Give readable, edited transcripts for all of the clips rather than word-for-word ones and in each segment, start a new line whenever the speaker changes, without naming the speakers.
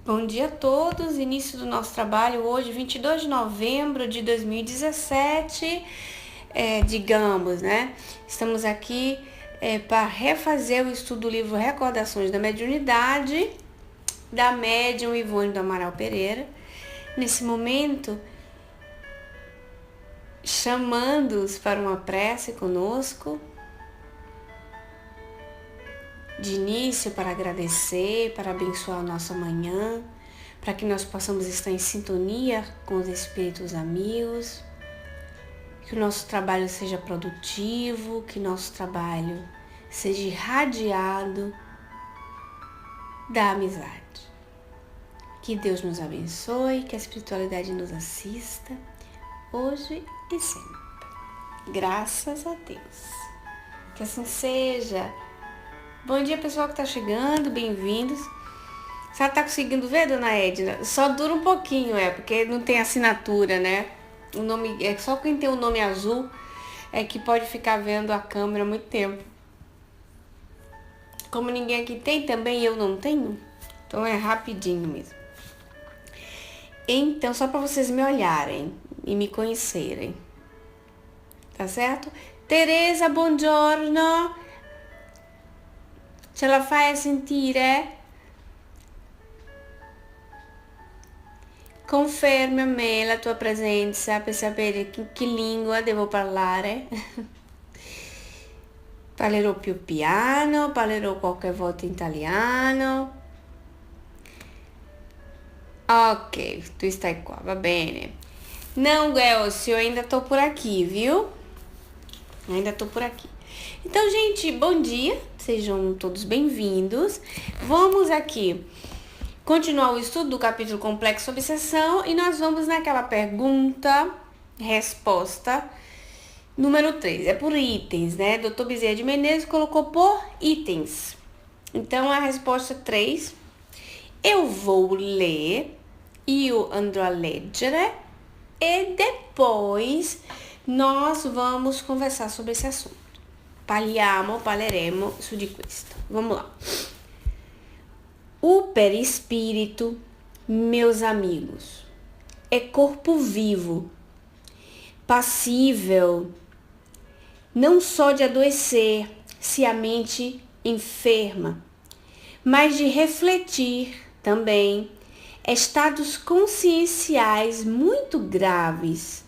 Bom dia a todos, início do nosso trabalho hoje, 22 de novembro de 2017, digamos, né? Estamos aqui para refazer o estudo do livro Recordações da Mediunidade, da médium Ivone do Amaral Pereira. Nesse momento, chamando-os para uma prece conosco, de início para agradecer, para abençoar a nossa manhã, para que nós possamos estar em sintonia com os espíritos amigos, que o nosso trabalho seja produtivo, que nosso trabalho seja irradiado da amizade. Que Deus nos abençoe, que a espiritualidade nos assista, hoje e sempre. Graças a Deus. Que assim seja. Bom dia, pessoal que está chegando, bem-vindos. Você tá conseguindo ver, dona Edna? Só dura um pouquinho, porque não tem assinatura, né? O nome, só quem tem o nome azul é que pode ficar vendo a câmera muito tempo. Como ninguém aqui tem, também eu não tenho, então é rapidinho mesmo. Então, só para vocês me olharem e me conhecerem, tá certo? Teresa, buongiorno. Ce la fai sentire? Confermi a me la tua presenza per sapere che lingua devo parlare. Parlerò più piano, parlerò qualche volta in italiano. Ok, tu stai qua, va bene. Não, Gelcio, eu ainda tô por aqui, viu? Ainda tô por aqui. Então, gente, bom dia. Sejam todos bem-vindos. Vamos aqui continuar o estudo do capítulo Complexo Obsessão e nós vamos naquela pergunta-resposta número 3. É por itens, né? Dr. Bezerra de Menezes colocou por itens. Então, a resposta 3, eu vou ler e o andrò a leggere e depois nós vamos conversar sobre esse assunto. Parleremo su di questo. Vamos lá. O perispírito, meus amigos, é corpo vivo, passível não só de adoecer se a mente enferma, mas de refletir também estados conscienciais muito graves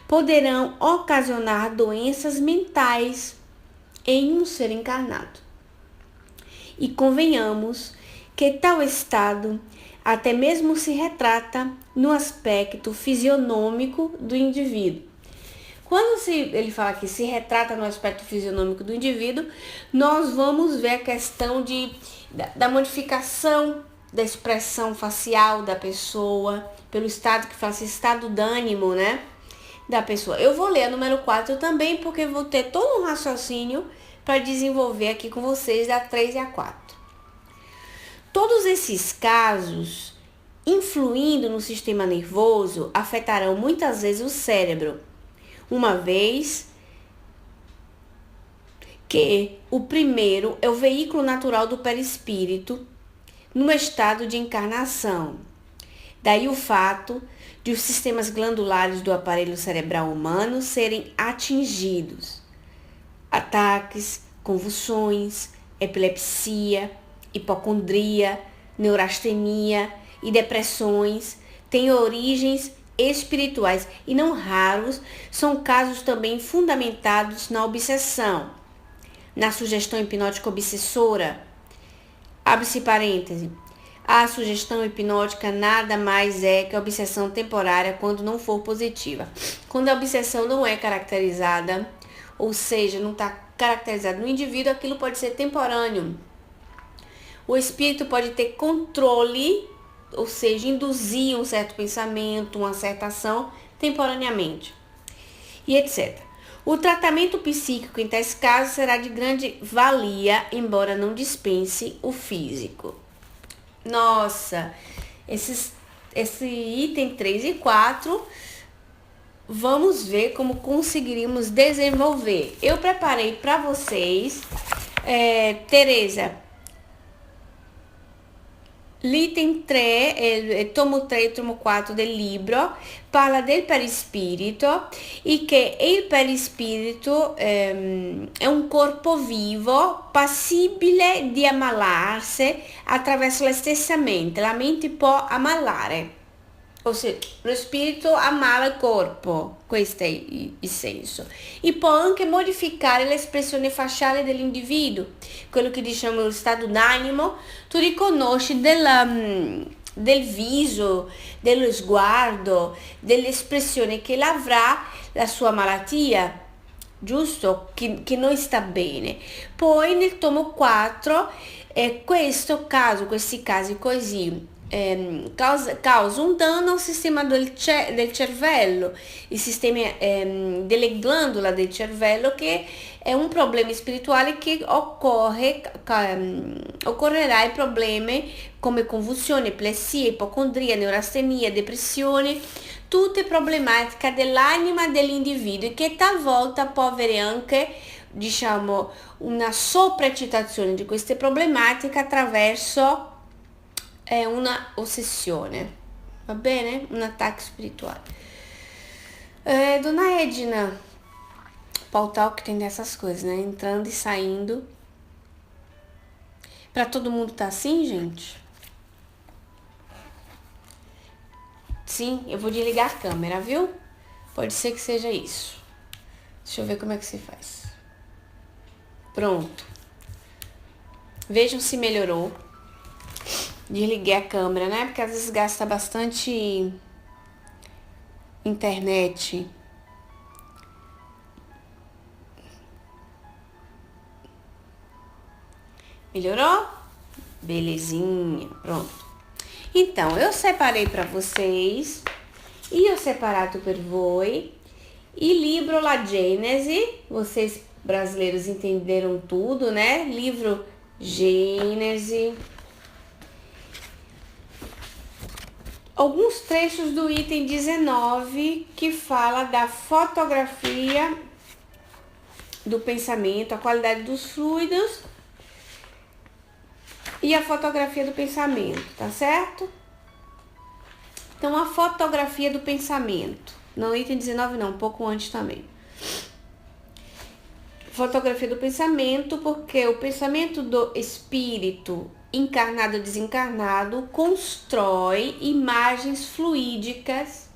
poderão ocasionar doenças mentais em um ser encarnado. E convenhamos que tal estado até mesmo se retrata no aspecto fisionômico do indivíduo. Quando ele fala que se retrata no aspecto fisionômico do indivíduo, nós vamos ver a questão da modificação da expressão facial da pessoa, pelo estado que fala, esse estado d'ânimo, né, da pessoa. Eu vou ler a número 4 também, porque vou ter todo um raciocínio para desenvolver aqui com vocês da 3 e a 4. Todos esses casos, influindo no sistema nervoso, afetarão muitas vezes o cérebro, uma vez que o primeiro é o veículo natural do perispírito no estado de encarnação. Daí o fato de os sistemas glandulares do aparelho cerebral humano serem atingidos. Ataques, convulsões, epilepsia, hipocondria, neurastenia e depressões têm origens espirituais e não raros são casos também fundamentados na obsessão, na sugestão hipnótica obsessora. Abre-se parêntese. A sugestão hipnótica nada mais é que a obsessão temporária quando não for positiva. Quando a obsessão não é caracterizada, ou seja, não está caracterizado no indivíduo, aquilo pode ser temporâneo. O espírito pode ter controle, ou seja, induzir um certo pensamento, uma certa ação, temporariamente, e etc. O tratamento psíquico em tais casos será de grande valia, embora não dispense o físico. Nossa, esse item 3 e 4, vamos ver como conseguiríamos desenvolver. Eu preparei para vocês, Teresa, l'item 3, tomo 3 e tomo 4 del libro, parla del perispirito e che il perispirito è un corpo vivo passibile di ammalarsi attraverso la stessa mente. La mente può ammalare. Ou seja, lo spirito ammala il corpo, questo è il senso. E può anche modificare l'espressione facciale dell'individuo, quello che diciamo lo stato d'animo, tu riconosci del viso, dello sguardo, dell'espressione che avrà la sua malattia, giusto? Che non sta bene. Poi nel tomo 4, questi casi così, causa un danno al sistema del cervello, il sistema delle glandole del cervello, che è un problema spirituale che occorrerà i problemi come convulsione, epilepsia, ipocondria, neurastenia, depressione, tutte problematiche dell'anima dell'individuo, che talvolta può avere anche, diciamo, una sopraeccitazione di queste problematiche attraverso una ossessione, va bene? Un attacco spiritual. Dona Edna, pautar que tem dessas coisas, né? Entrando e saindo. Pra todo mundo tá assim, gente? Sim, eu vou desligar a câmera, viu? Pode ser que seja isso. Deixa eu ver como é que se faz. Pronto. Vejam se melhorou. Desliguei a câmera, né? Porque às vezes gasta bastante internet. Melhorou? Belezinha, pronto. Então, eu separei para vocês, e eu separato per voi, e livro La Gênese, vocês brasileiros entenderam tudo, né? Livro Gênese. Alguns trechos do item 19, que fala da fotografia do pensamento, a qualidade dos fluidos e a fotografia do pensamento, tá certo? Então, a fotografia do pensamento, no item 19 não, um pouco antes também. Fotografia do pensamento, porque o pensamento do espírito, encarnado ou desencarnado, constrói imagens fluídicas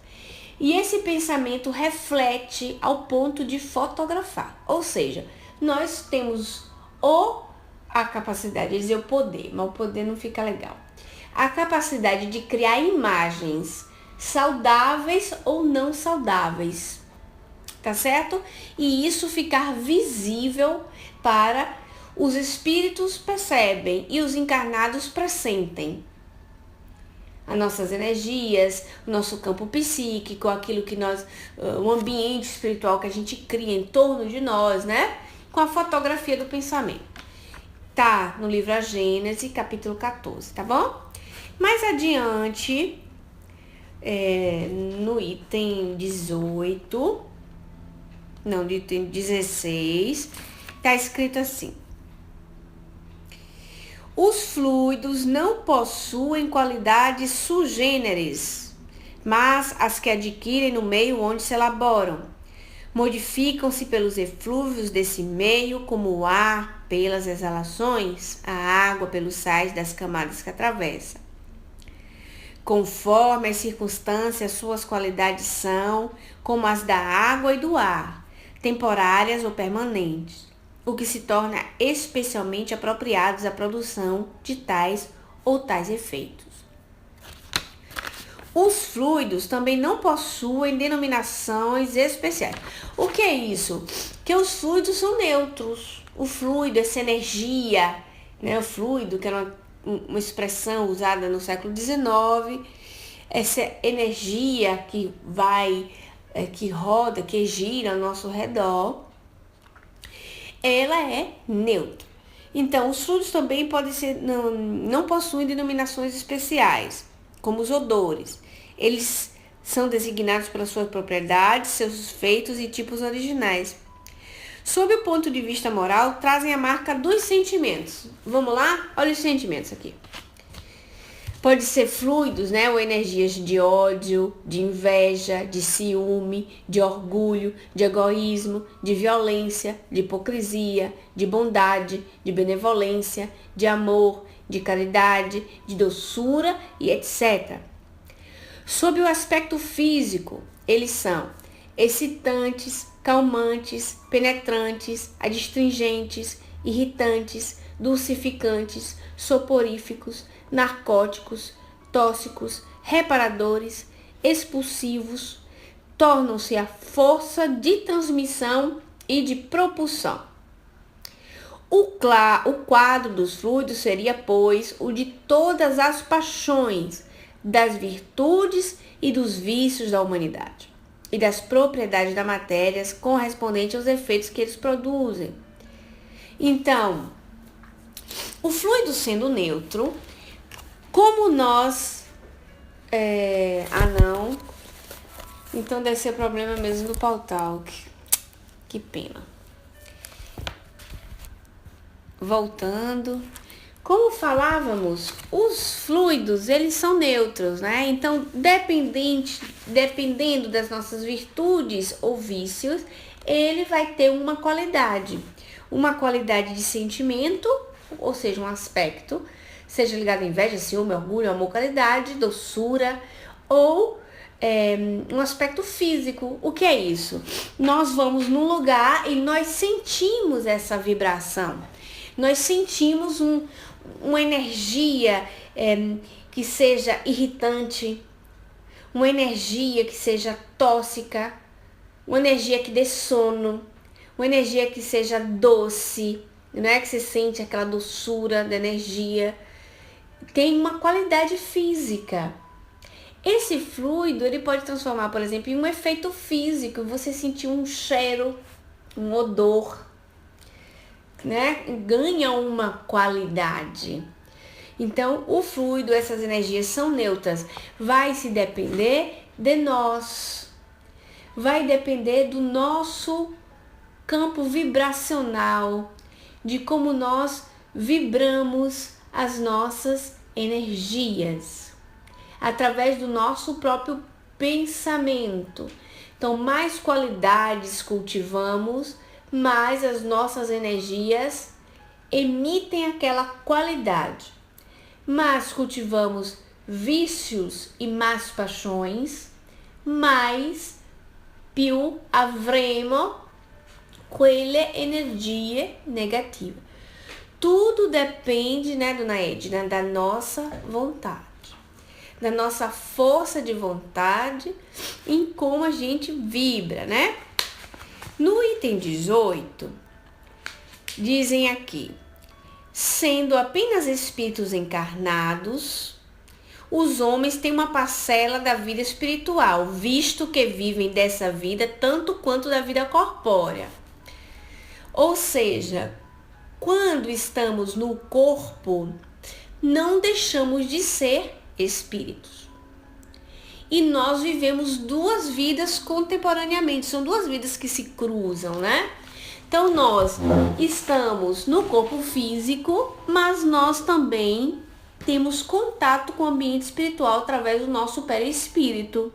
e esse pensamento reflete ao ponto de fotografar. Ou seja, nós temos a capacidade de dizer o poder, mas o poder não fica legal. A capacidade de criar imagens saudáveis ou não saudáveis, tá certo? E isso ficar visível para os espíritos percebem e os encarnados pressentem. As nossas energias, o nosso campo psíquico, aquilo que nós, o ambiente espiritual que a gente cria em torno de nós, né? Com a fotografia do pensamento. Tá no livro A Gênese, capítulo 14, tá bom? Mais adiante, no item 18, não, no item 16, tá escrito assim: os fluidos não possuem qualidades sugêneres, mas as que adquirem no meio onde se elaboram. Modificam-se pelos eflúvios desse meio, como o ar pelas exalações, a água pelos sais das camadas que atravessa. Conforme as circunstâncias, suas qualidades são, como as da água e do ar, temporárias ou permanentes, o que se torna especialmente apropriados à produção de tais ou tais efeitos. Os fluidos também não possuem denominações especiais. O que é isso? Que os fluidos são neutros. O fluido, essa energia, né? O fluido, que era uma expressão usada no século XIX, essa energia que vai, que roda, que gira ao nosso redor, ela é neutra. Então, os fluidos também podem ser, não possuem denominações especiais, como os odores. Eles são designados pelas suas propriedades, seus efeitos e tipos originais. Sob o ponto de vista moral, trazem a marca dos sentimentos. Vamos lá? Olha os sentimentos aqui. Pode ser fluidos, né? Ou energias de ódio, de inveja, de ciúme, de orgulho, de egoísmo, de violência, de hipocrisia, de bondade, de benevolência, de amor, de caridade, de doçura e etc. Sob o aspecto físico, eles são excitantes, calmantes, penetrantes, adstringentes, irritantes, dulcificantes, soporíficos, narcóticos, tóxicos, reparadores, expulsivos, tornam-se a força de transmissão e de propulsão. O quadro dos fluidos seria, pois, o de todas as paixões, das virtudes e dos vícios da humanidade, e das propriedades da matéria correspondentes aos efeitos que eles produzem. Então, o fluido sendo neutro, como nós... não. Então deve ser problema mesmo do Pautalk. Que pena. Voltando. Como falávamos, os fluidos, eles são neutros, né? Então, dependendo das nossas virtudes ou vícios, ele vai ter uma qualidade. Uma qualidade de sentimento, ou seja, um aspecto, seja ligado a inveja, ciúme, orgulho, amor, caridade, doçura, ou um aspecto físico. O que é isso? Nós vamos num lugar e nós sentimos essa vibração. Nós sentimos uma energia que seja irritante, uma energia que seja tóxica, uma energia que dê sono, uma energia que seja doce, não é que você sente aquela doçura da energia. Tem uma qualidade física. Esse fluido, ele pode transformar, por exemplo, em um efeito físico. Você sentir um cheiro, um odor, né? Ganha uma qualidade. Então, o fluido, essas energias são neutras. Vai se depender de nós. Vai depender do nosso campo vibracional, de como nós vibramos as nossas energias, através do nosso próprio pensamento. Então, mais qualidades cultivamos, mais as nossas energias emitem aquela qualidade. Mas cultivamos vícios e más paixões, mais più avremo quelle energia negativa. Tudo depende, né, dona Edna, da nossa vontade, da nossa força de vontade, em como a gente vibra, né? No item 18, dizem aqui, sendo apenas espíritos encarnados, os homens têm uma parcela da vida espiritual, visto que vivem dessa vida tanto quanto da vida corpórea. Ou seja, quando estamos no corpo, não deixamos de ser espíritos. E nós vivemos duas vidas contemporaneamente, são duas vidas que se cruzam, né? Então, nós estamos no corpo físico, mas nós também temos contato com o ambiente espiritual através do nosso perispírito.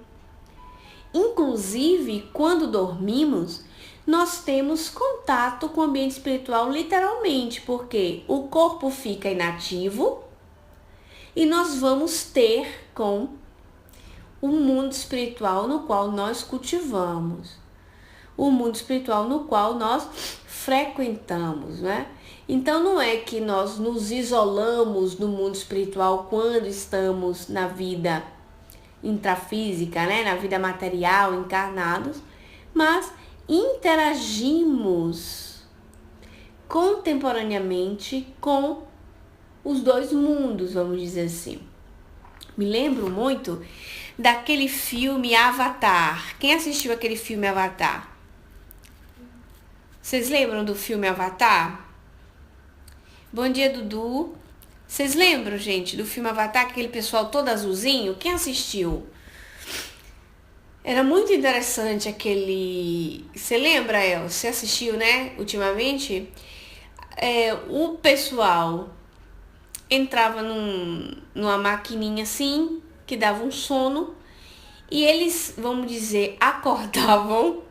Inclusive, quando dormimos, nós temos contato com o ambiente espiritual literalmente, porque o corpo fica inativo e nós vamos ter com o mundo espiritual no qual nós cultivamos, o mundo espiritual no qual nós frequentamos, né? Então não é que nós nos isolamos do mundo espiritual quando estamos na vida intrafísica, né? Na vida material, encarnados, mas interagimos contemporaneamente com os dois mundos, vamos dizer assim. Me lembro muito daquele filme Avatar. Quem assistiu aquele filme Avatar? Vocês lembram do filme Avatar? Bom dia, Dudu. Vocês lembram, gente, do filme Avatar, aquele pessoal todo azulzinho? Quem assistiu? Era muito interessante aquele... Você lembra, El? Você assistiu, né, ultimamente? O pessoal, entrava numa maquininha assim, que dava um sono, e eles, vamos dizer, acordavam,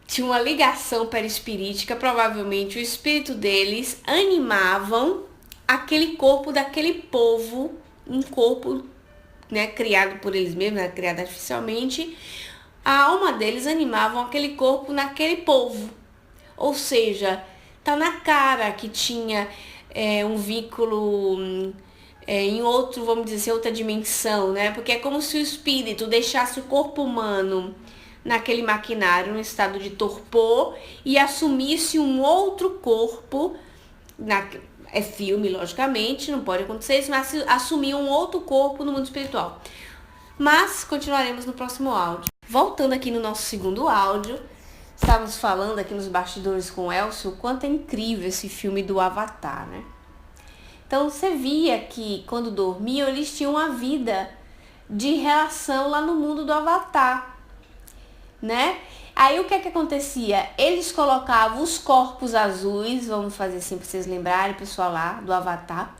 tinha uma ligação perispirítica, provavelmente o espírito deles animavam aquele corpo daquele povo, um corpo, né, criado por eles mesmos, né, criado artificialmente. A alma deles animavam aquele corpo naquele povo. Ou seja, tá na cara que tinha um vínculo em outro, vamos dizer, outra dimensão, né? Porque é como se o espírito deixasse o corpo humano naquele maquinário, no estado de torpor, e assumisse um outro corpo, é filme, logicamente, não pode acontecer isso, mas assumir um outro corpo no mundo espiritual. Mas continuaremos no próximo áudio. Voltando aqui no nosso segundo áudio, estávamos falando aqui nos bastidores com o Elcio o quanto é incrível esse filme do Avatar, né? Então você via que quando dormiam eles tinham uma vida de relação lá no mundo do Avatar, né? Aí o que é que acontecia? Eles colocavam os corpos azuis, vamos fazer assim para vocês lembrarem, pessoal lá do Avatar,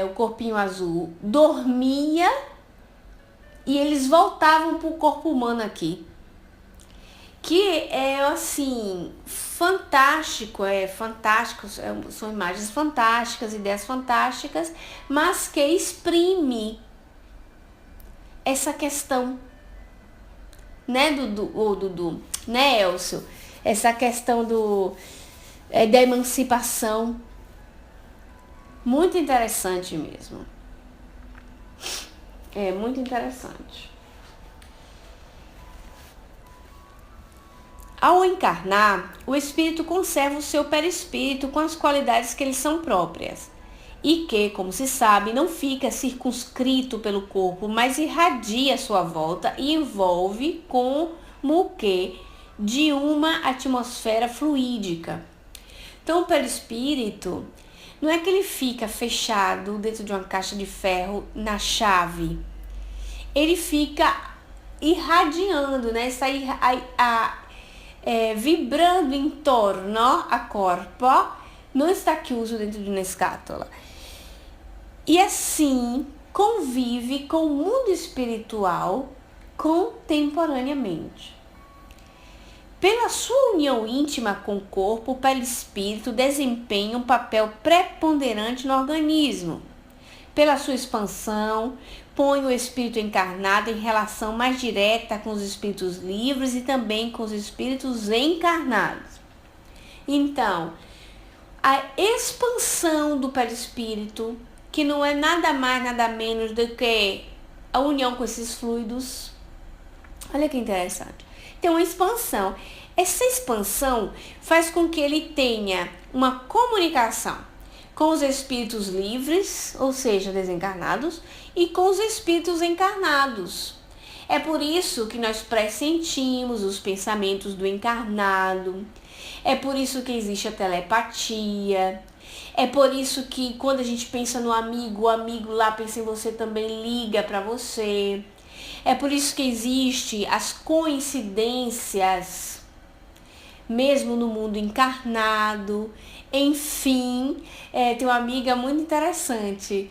o corpinho azul dormia e eles voltavam pro corpo humano aqui. Que é assim, fantástico, são imagens fantásticas, ideias fantásticas, mas que exprime essa questão, né, Dudu, né, Elcio? Essa questão da emancipação. Muito interessante mesmo. É muito interessante. Ao encarnar, o espírito conserva o seu perispírito com as qualidades que lhe são próprias, e que, como se sabe, não fica circunscrito pelo corpo, mas irradia a sua volta e envolve como que de uma atmosfera fluídica. Então, o perispírito não é que ele fica fechado dentro de uma caixa de ferro na chave. Ele fica irradiando, né? Está vibrando em torno a corpo, não está chiuso dentro de uma escátola. E assim convive com o mundo espiritual contemporaneamente. Pela sua união íntima com o corpo, o perispírito desempenha um papel preponderante no organismo. Pela sua expansão, põe o espírito encarnado em relação mais direta com os espíritos livres e também com os espíritos encarnados. Então, a expansão do perispírito, que não é nada mais, nada menos do que a união com esses fluidos. Olha que interessante. Tem uma expansão. Essa expansão faz com que ele tenha uma comunicação com os espíritos livres, ou seja, desencarnados, e com os espíritos encarnados. É por isso que nós pressentimos os pensamentos do encarnado. É por isso que existe a telepatia. É por isso que quando a gente pensa no amigo, o amigo lá pensa em você também, liga para você. É por isso que existe as coincidências, mesmo no mundo encarnado. Enfim, tem uma amiga muito interessante,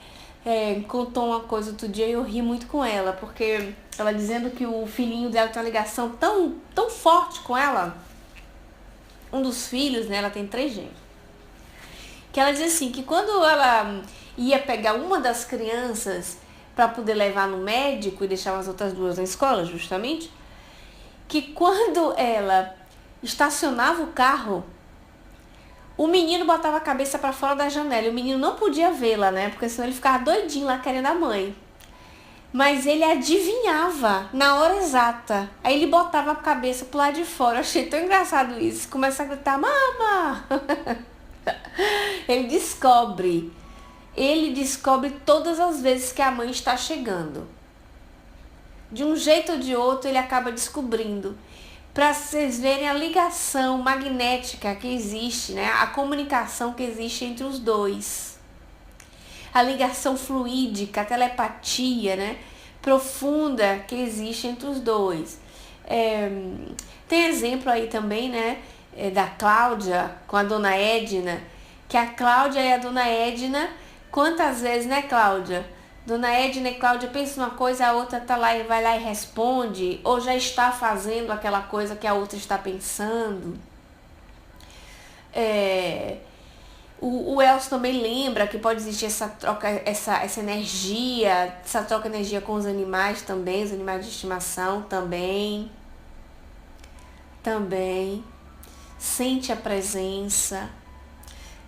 contou uma coisa outro dia e eu ri muito com ela, porque ela dizendo que o filhinho dela tem uma ligação tão forte com ela, um dos filhos, né, ela tem 3 gêmeos, que ela diz assim, que quando ela ia pegar uma das crianças para poder levar no médico e deixar as outras 2 na escola, justamente, que quando ela estacionava o carro, o menino botava a cabeça para fora da janela e o menino não podia vê-la, né? Porque senão ele ficava doidinho lá querendo a mãe. Mas ele adivinhava na hora exata. Aí ele botava a cabeça pro lado de fora. Eu achei tão engraçado isso. Começa a gritar, mama! Ele descobre todas as vezes que a mãe está chegando. De um jeito ou de outro, ele acaba descobrindo. Para vocês verem a ligação magnética que existe, né? A comunicação que existe entre os dois. A ligação fluídica, a telepatia, né? Profunda que existe entre os dois. Tem exemplo aí também, né? Da Cláudia com a dona Edna, que a Cláudia e a dona Edna Quantas vezes, né, Cláudia? Dona Edna e Cláudia pensa uma coisa, a outra tá lá e vai lá e responde, ou já está fazendo aquela coisa que a outra está pensando. O Elcio também lembra que pode existir essa troca, essa energia, essa troca de energia com os animais também, os animais de estimação também. Sente a presença.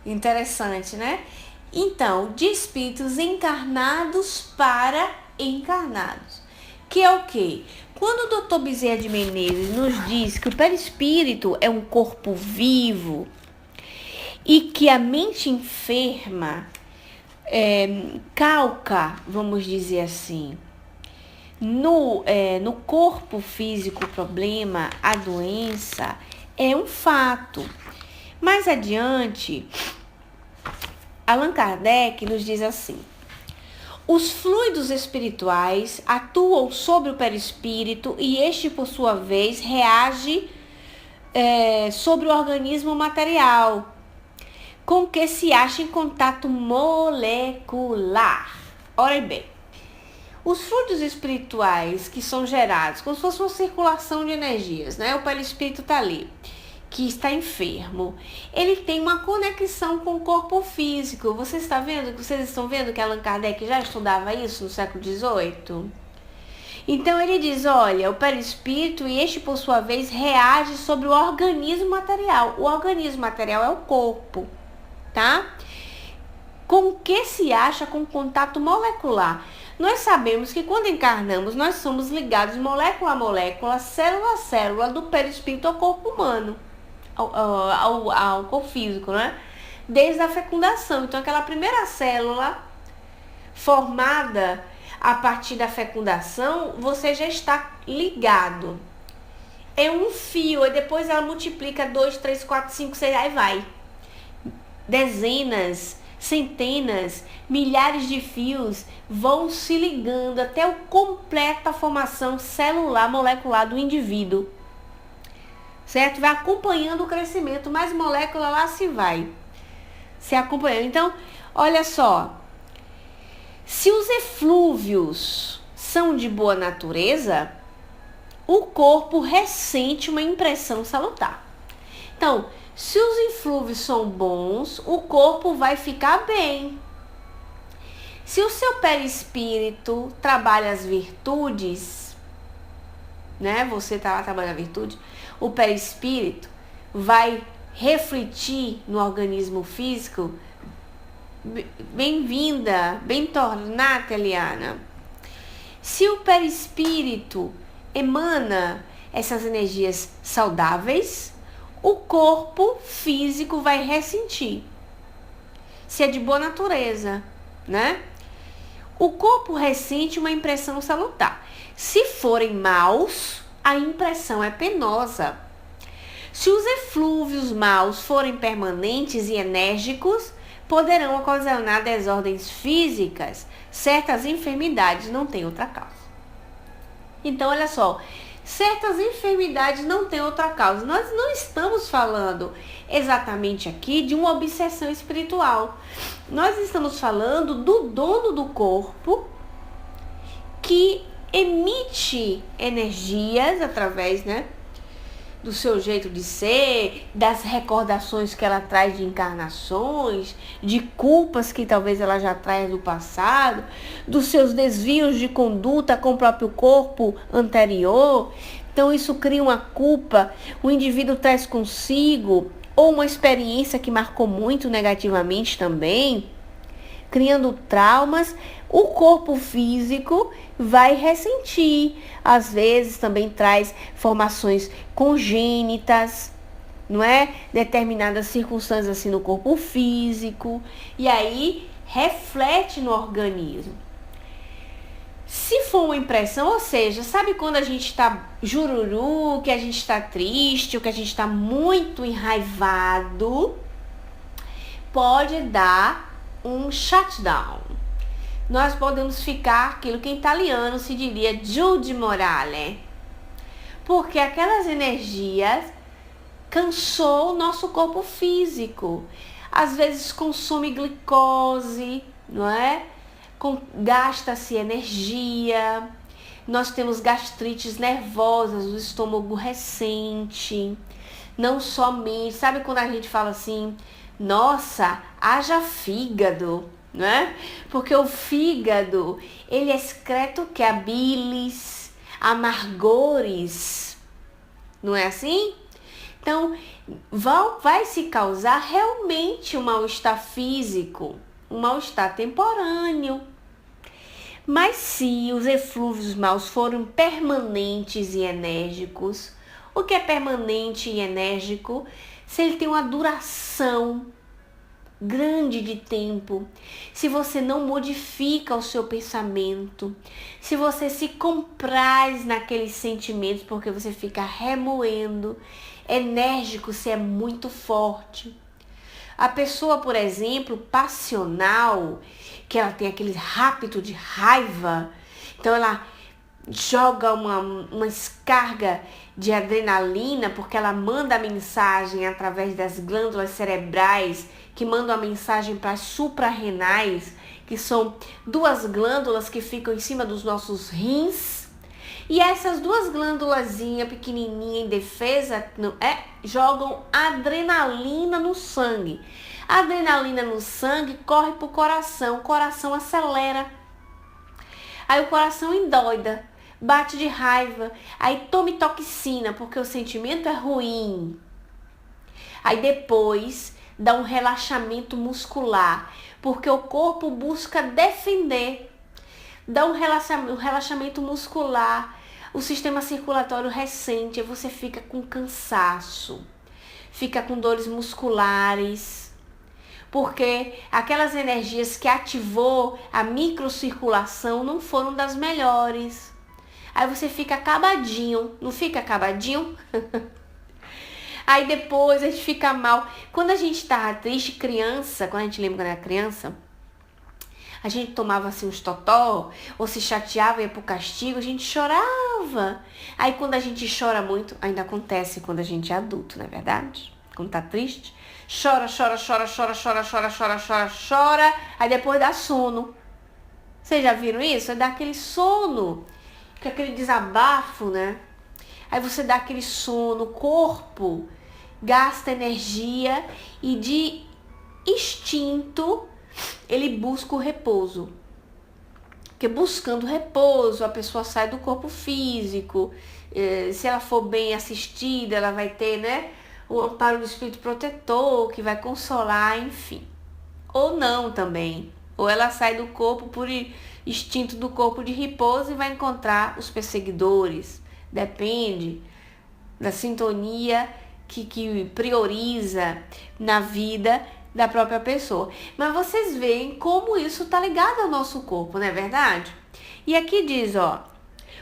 Interessante, né? Então, de espíritos encarnados para encarnados. Que é o quê? Quando o Dr. Bezerra de Menezes nos diz que o perispírito é um corpo vivo e que a mente enferma calca, vamos dizer assim, no corpo físico o problema, a doença, é um fato. Mais adiante, Allan Kardec nos diz assim: os fluidos espirituais atuam sobre o perispírito e este, por sua vez, reage sobre o organismo material, com que se acha em contato molecular. Ora bem, os fluidos espirituais que são gerados, como se fosse uma circulação de energias, né? O perispírito está ali, que está enfermo, ele tem uma conexão com o corpo físico. Vocês estão vendo que Allan Kardec já estudava isso no século XVIII? Então ele diz, olha, o perispírito, e este por sua vez reage sobre o organismo material. O organismo material é o corpo, tá? Com que se acha com contato molecular. Nós sabemos que quando encarnamos, nós somos ligados molécula a molécula, célula a célula do perispírito ao corpo humano. Ao corpo físico, né? Desde a fecundação. Então, aquela primeira célula formada a partir da fecundação, você já está ligado. É um fio, e depois ela multiplica 2, 3, 4, 5, 6, aí vai. Dezenas, centenas, milhares de fios vão se ligando até o completa formação celular molecular do indivíduo. Certo? Vai acompanhando o crescimento, mais molécula lá se vai. Se acompanhando. Então, olha só. Se os eflúvios são de boa natureza, o corpo ressente uma impressão salutar. Então, se os eflúvios são bons, o corpo vai ficar bem. Se o seu perispírito trabalha as virtudes, né? Você tá lá trabalhando a virtude, o perispírito vai refletir no organismo físico. Bem-vinda, bentornata, Eliana. Se o perispírito emana essas energias saudáveis, o corpo físico vai ressentir. Se é de boa natureza, né? O corpo ressente uma impressão salutar. Se forem maus, a impressão é penosa. Se os eflúvios maus forem permanentes e enérgicos, poderão ocasionar desordens físicas. Certas enfermidades não têm outra causa. Então, olha só, certas enfermidades não têm outra causa. Nós não estamos falando exatamente aqui de uma obsessão espiritual. Nós estamos falando do dono do corpo que emite energias através, né, do seu jeito de ser, das recordações que ela traz de encarnações, de culpas que talvez ela já traz do passado, dos seus desvios de conduta com o próprio corpo anterior. Então isso cria uma culpa, o indivíduo traz consigo, ou uma experiência que marcou muito negativamente também, criando traumas. O corpo físico vai ressentir. Às vezes também traz formações congênitas, não é? Determinadas circunstâncias assim no corpo físico. E aí reflete no organismo. Se for uma impressão, ou seja, sabe quando a gente está jururu, que a gente está triste, ou que a gente está muito enraivado, pode dar um shutdown. Nós podemos ficar aquilo que em italiano se diria giù di morale, porque aquelas energias cansou o nosso corpo físico. Às vezes consome glicose, não é? Gasta-se energia, nós temos gastrites nervosas, o estômago recente, não somente, sabe quando a gente fala assim, nossa, haja fígado, né? Porque o fígado, ele excreta o que? A bilis, amargores, não é assim? Então, vai se causar realmente um mal-estar físico, um mal-estar temporâneo. Mas se os eflúvios maus forem permanentes e enérgicos, o que é permanente e enérgico? Se ele tem uma duração grande de tempo, se você não modifica o seu pensamento, se você se compraz naqueles sentimentos porque você fica remoendo, enérgico se é muito forte. A pessoa, por exemplo, passional, que ela tem aquele rápido de raiva, então ela joga uma descarga de adrenalina porque ela manda a mensagem através das glândulas cerebrais que mandam a mensagem para as suprarrenais, que são duas glândulas que ficam em cima dos nossos rins. E essas duas glândulazinhas pequenininhas em defesa jogam adrenalina no sangue. A adrenalina no sangue corre para o coração acelera. Aí o coração endoida, bate de raiva, aí tome toxina, porque o sentimento é ruim. Aí depois dá um relaxamento muscular, porque o corpo busca defender. Dá um relaxamento muscular, o sistema circulatório recente, aí você fica com cansaço, fica com dores musculares, porque aquelas energias que ativou a microcirculação não foram das melhores. Aí você fica acabadinho, não fica acabadinho? Aí depois a gente fica mal. Quando a gente tá triste, criança, quando a gente lembra quando era criança, a gente tomava assim uns totó, ou se chateava e ia pro castigo, a gente chorava. Aí quando a gente chora muito, ainda acontece quando a gente é adulto, não é verdade? Quando tá triste, chora, aí depois dá sono. Vocês já viram isso? É dar aquele sono, que é aquele desabafo, né? Aí você dá aquele sono, o corpo gasta energia e de instinto ele busca o repouso. Porque buscando repouso, a pessoa sai do corpo físico. Se ela for bem assistida, ela vai ter, né, o amparo do espírito protetor, que vai consolar, enfim. Ou não também. Ou ela sai do corpo por instinto do corpo de repouso e vai encontrar os perseguidores. Depende da sintonia que prioriza na vida da própria pessoa. Mas vocês veem como isso está ligado ao nosso corpo, não é verdade? E aqui diz, ó,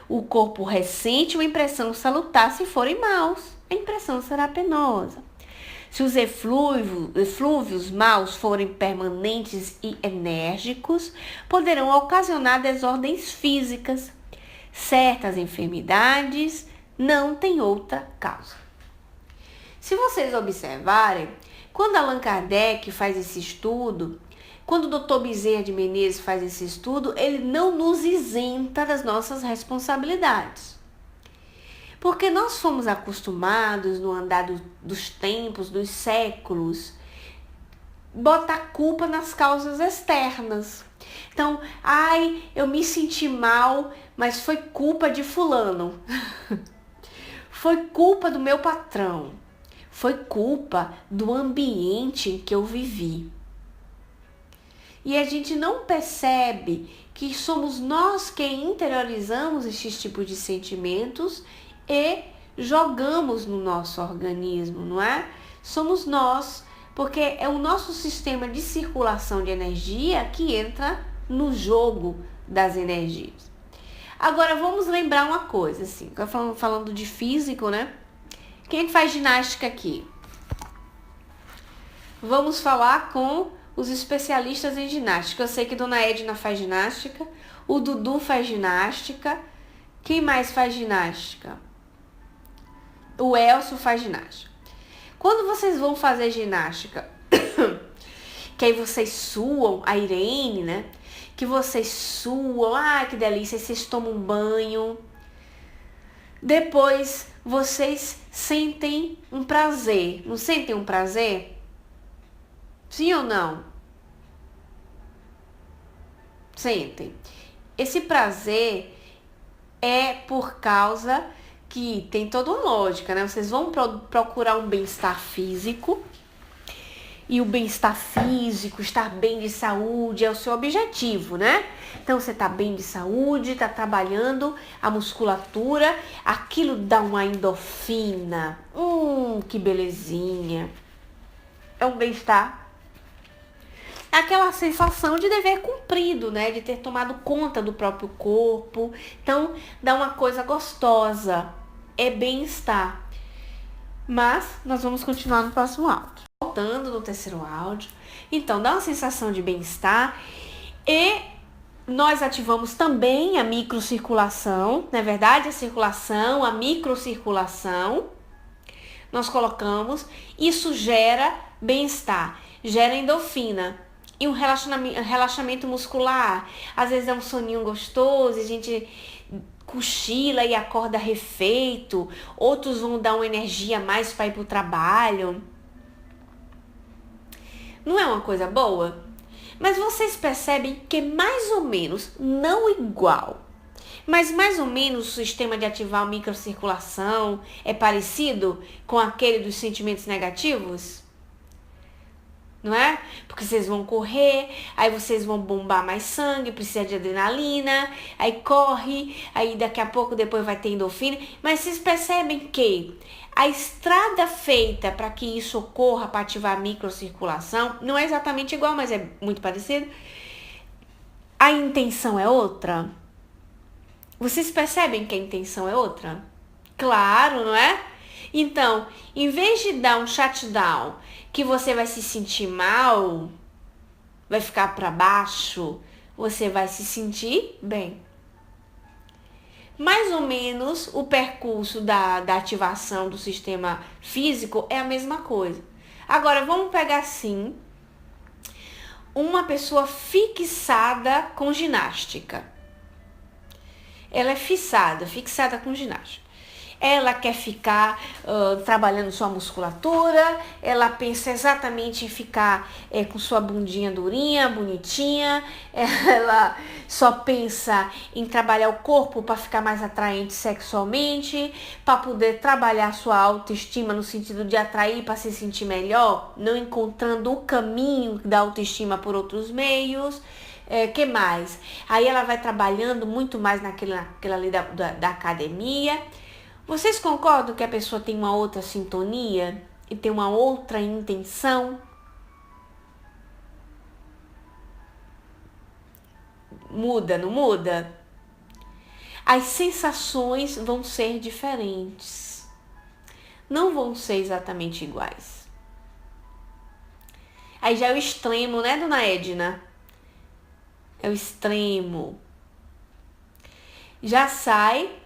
o corpo ressente uma impressão salutar se forem maus, a impressão será penosa. Se os eflúvios maus forem permanentes e enérgicos, poderão ocasionar desordens físicas. Certas enfermidades não têm outra causa. Se vocês observarem, quando Allan Kardec faz esse estudo, quando o Dr. Bezerra de Menezes faz esse estudo, ele não nos isenta das nossas responsabilidades. Porque nós fomos acostumados no andar dos tempos, dos séculos, botar culpa nas causas externas. Então, eu me senti mal, mas foi culpa de fulano. Foi culpa do meu patrão. Foi culpa do ambiente em que eu vivi. E a gente não percebe que somos nós quem interiorizamos esses tipos de sentimentos e jogamos no nosso organismo, não é? Somos nós, porque é o nosso sistema de circulação de energia que entra no jogo das energias. Agora vamos lembrar uma coisa, assim, falando de físico, né? Quem faz ginástica aqui? Vamos falar com os especialistas em ginástica. Eu sei que Dona Edna faz ginástica, o Dudu faz ginástica. Quem mais faz ginástica? O Elcio faz ginástica. Quando vocês vão fazer ginástica, que aí vocês suam, a Irene, né? Que vocês suam, ai que delícia, aí vocês tomam um banho. Depois vocês sentem um prazer, não sentem um prazer? Sim ou não? Sentem. Esse prazer é por causa que tem toda uma lógica, né? Vocês vão procurar um bem-estar físico. E o bem-estar físico, estar bem de saúde é o seu objetivo, né? Então você tá bem de saúde, tá trabalhando a musculatura, aquilo dá uma endorfina. Que belezinha. É um bem-estar. Aquela sensação de dever cumprido, né? De ter tomado conta do próprio corpo. Então dá uma coisa gostosa. É bem-estar. Mas nós vamos continuar no próximo áudio. Voltando no terceiro áudio. Então, dá uma sensação de bem-estar. E nós ativamos também a microcirculação. Não é verdade? A circulação, a microcirculação. Nós colocamos. Isso gera bem-estar. Gera endorfina. E um relaxamento muscular. Às vezes é um soninho gostoso. A gente cochila e acorda refeito. Outros vão dar uma energia a mais para ir para o trabalho. Não é uma coisa boa? Mas vocês percebem que mais ou menos, não igual, mas mais ou menos o sistema de ativar a microcirculação é parecido com aquele dos sentimentos negativos? Não é? Porque vocês vão correr, aí vocês vão bombar mais sangue, precisa de adrenalina, aí corre, aí daqui a pouco depois vai ter endorfina. Mas vocês percebem que a estrada feita para que isso ocorra, para ativar a microcirculação, não é exatamente igual, mas é muito parecido. A intenção é outra? Vocês percebem que a intenção é outra? Claro, não é? Então, em vez de dar um shutdown, que você vai se sentir mal, vai ficar para baixo, você vai se sentir bem. Mais ou menos o percurso da ativação do sistema físico é a mesma coisa. Agora, vamos pegar assim, uma pessoa fixada com ginástica. Ela é fixada com ginástica. Ela quer ficar trabalhando sua musculatura, ela pensa exatamente em ficar com sua bundinha durinha, bonitinha, ela só pensa em trabalhar o corpo para ficar mais atraente sexualmente, para poder trabalhar sua autoestima no sentido de atrair para se sentir melhor, não encontrando o caminho da autoestima por outros meios. Que mais? Aí ela vai trabalhando muito mais naquela ali da academia. Vocês concordam que a pessoa tem uma outra sintonia e tem uma outra intenção? Muda, não muda? As sensações vão ser diferentes. Não vão ser exatamente iguais. Aí já é o extremo, né, dona Edna? É o extremo. Já sai.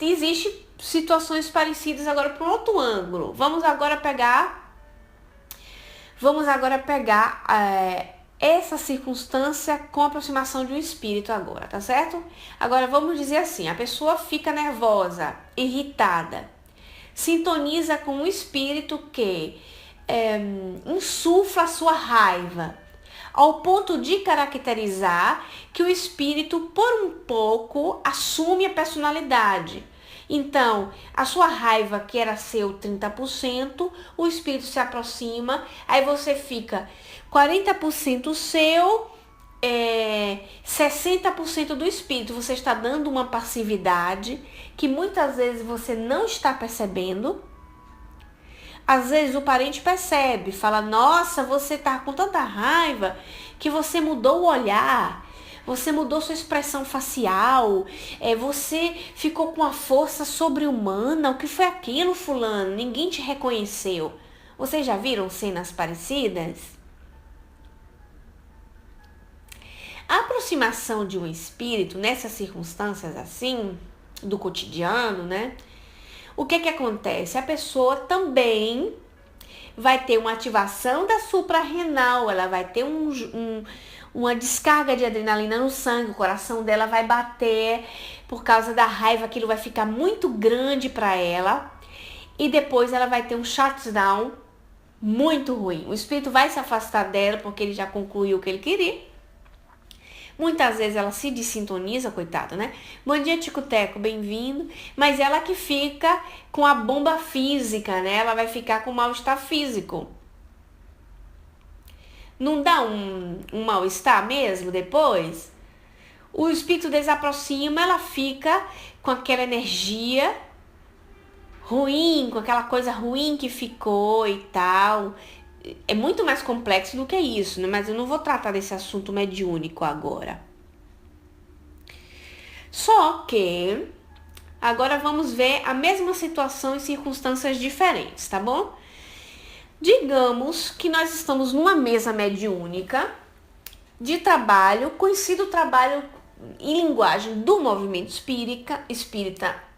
Existem situações parecidas agora por outro ângulo. Vamos agora pegar essa circunstância com a aproximação de um espírito agora, tá certo? Agora vamos dizer assim, a pessoa fica nervosa, irritada, sintoniza com um espírito que insufla a sua raiva, ao ponto de caracterizar que o espírito, por um pouco, assume a personalidade. Então, a sua raiva, que era seu 30%, o espírito se aproxima, aí você fica 40% seu, 60% do espírito. Você está dando uma passividade que muitas vezes você não está percebendo. Às vezes o parente percebe, fala, nossa, você tá com tanta raiva que você mudou o olhar, você mudou sua expressão facial, você ficou com uma força sobre-humana. O que foi aquilo, fulano? Ninguém te reconheceu. Vocês já viram cenas parecidas? A aproximação de um espírito nessas circunstâncias assim, do cotidiano, né? O que acontece? A pessoa também vai ter uma ativação da suprarrenal, ela vai ter uma descarga de adrenalina no sangue, o coração dela vai bater por causa da raiva, aquilo vai ficar muito grande para ela e depois ela vai ter um shutdown muito ruim. O espírito vai se afastar dela porque ele já concluiu o que ele queria. Muitas vezes ela se dessintoniza, coitada, né? Bom dia, Tico-Teco, bem-vindo. Mas ela que fica com a bomba física, né? Ela vai ficar com mal-estar físico. Não dá um mal-estar mesmo depois? O espírito desaproxima, ela fica com aquela energia ruim, com aquela coisa ruim que ficou e tal. É muito mais complexo do que isso, né? Mas eu não vou tratar desse assunto mediúnico agora. Só que agora vamos ver a mesma situação em circunstâncias diferentes, tá bom? Digamos que nós estamos numa mesa mediúnica de trabalho, conhecido trabalho em linguagem do movimento espírita,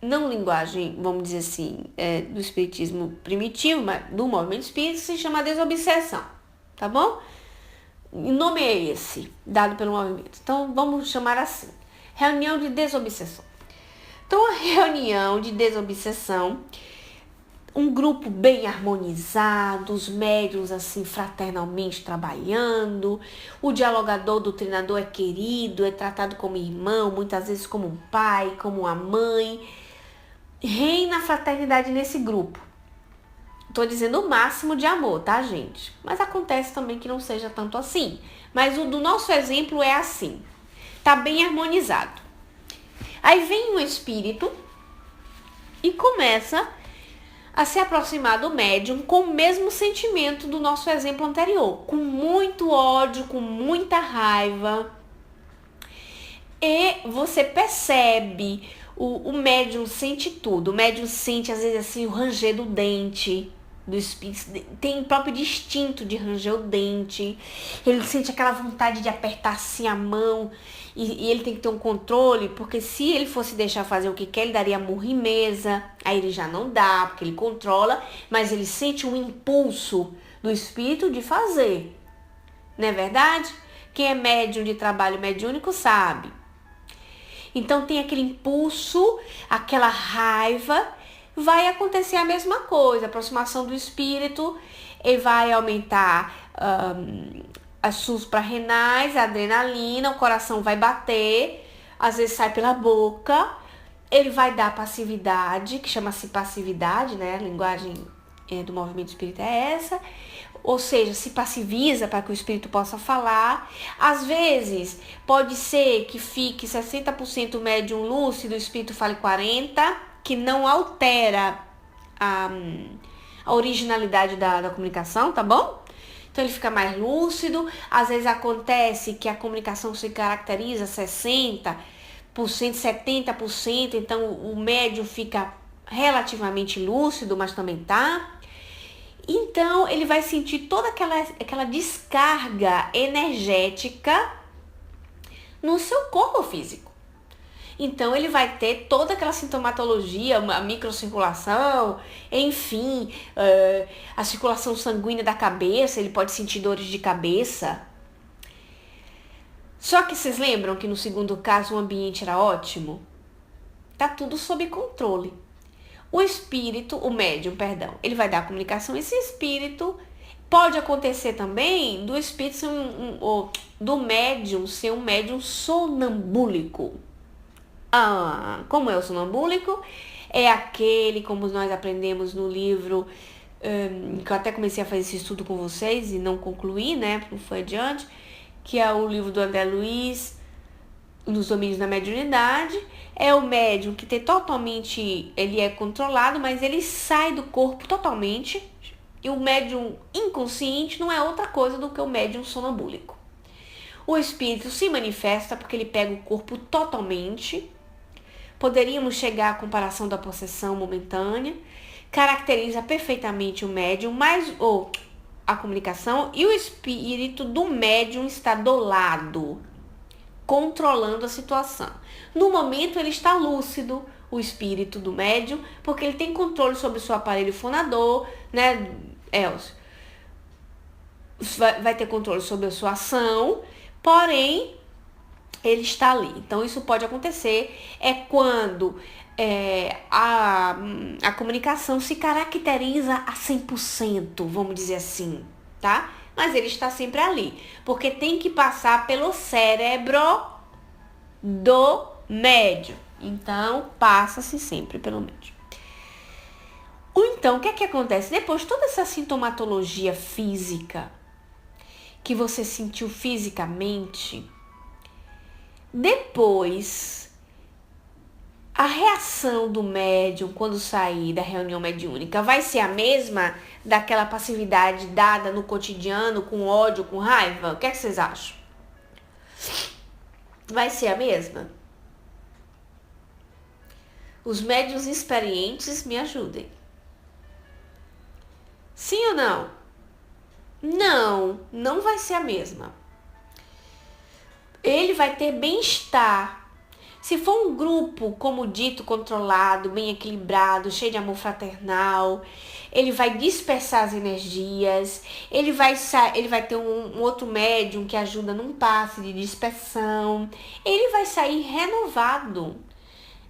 não linguagem, vamos dizer assim, do espiritismo primitivo, mas do movimento espírita, se chama desobsessão, tá bom? O nome é esse, dado pelo movimento. Então, vamos chamar assim, reunião de desobsessão. Então, a reunião de desobsessão, um grupo bem harmonizado, os médiuns assim fraternalmente trabalhando, o dialogador, doutrinador é querido, é tratado como irmão, muitas vezes como um pai, como uma mãe. Reina a fraternidade nesse grupo. Tô dizendo o máximo de amor, tá, gente? Mas acontece também que não seja tanto assim. Mas o do nosso exemplo é assim. Tá bem harmonizado. Aí vem um espírito e começa a se aproximar do médium com o mesmo sentimento do nosso exemplo anterior. Com muito ódio, com muita raiva. E você percebe, o médium sente tudo. O médium sente, às vezes, assim, o ranger do dente do espírito. Tem o próprio instinto de ranger o dente. Ele sente aquela vontade de apertar assim a mão. E ele tem que ter um controle, porque se ele fosse deixar fazer o que quer, ele daria murro em mesa. Aí ele já não dá, porque ele controla. Mas ele sente um impulso do espírito de fazer. Não é verdade? Quem é médium de trabalho mediúnico sabe. Então tem aquele impulso, aquela raiva, vai acontecer a mesma coisa, a aproximação do espírito, ele vai aumentar as suprarrenais, a adrenalina, o coração vai bater, às vezes sai pela boca, ele vai dar passividade, que chama-se passividade, né? A linguagem do movimento espírita é essa. Ou seja, se passiviza para que o espírito possa falar. Às vezes, pode ser que fique 60% médium lúcido, o espírito fale 40%, que não altera a originalidade da comunicação, tá bom? Então, ele fica mais lúcido. Às vezes, acontece que a comunicação se caracteriza 60%, 70%. Então, o médium fica relativamente lúcido, mas também tá. Então, ele vai sentir toda aquela descarga energética no seu corpo físico. Então, ele vai ter toda aquela sintomatologia, a microcirculação, enfim, a circulação sanguínea da cabeça, ele pode sentir dores de cabeça. Só que vocês lembram que no segundo caso o ambiente era ótimo? Tá tudo sob controle. O espírito, o médium, perdão, ele vai dar a comunicação. Esse espírito pode acontecer também do espírito ser do médium ser um médium sonambúlico. Como é o sonambúlico? É aquele, como nós aprendemos no livro, que eu até comecei a fazer esse estudo com vocês e não concluí, né? Não foi adiante, que é o livro do André Luiz, nos domínios da mediunidade. É o médium que ele é controlado, mas ele sai do corpo totalmente. E o médium inconsciente não é outra coisa do que o médium sonambúlico. O espírito se manifesta porque ele pega o corpo totalmente. Poderíamos chegar à comparação da possessão momentânea. Caracteriza perfeitamente o médium, ou a comunicação, e o espírito do médium está do lado, controlando a situação. No momento ele está lúcido, o espírito do médium, porque ele tem controle sobre o seu aparelho fonador, né? Elcio, vai ter controle sobre a sua ação, porém, ele está ali. Então, isso pode acontecer quando a comunicação se caracteriza a 100%, vamos dizer assim, tá? Mas ele está sempre ali, porque tem que passar pelo cérebro do médium. Então, passa-se sempre pelo médium. Então, o que é que acontece? Depois de toda essa sintomatologia física que você sentiu fisicamente, depois a reação do médium quando sair da reunião mediúnica vai ser a mesma daquela passividade dada no cotidiano, com ódio, com raiva? O que é que vocês acham? Vai ser a mesma? Os médiuns experientes me ajudem. Sim ou não? Não vai ser a mesma. Ele vai ter bem-estar. Se for um grupo, como dito, controlado, bem equilibrado, cheio de amor fraternal, ele vai dispersar as energias, ele vai ter um outro médium que ajuda num passe de dispersão, ele vai sair renovado.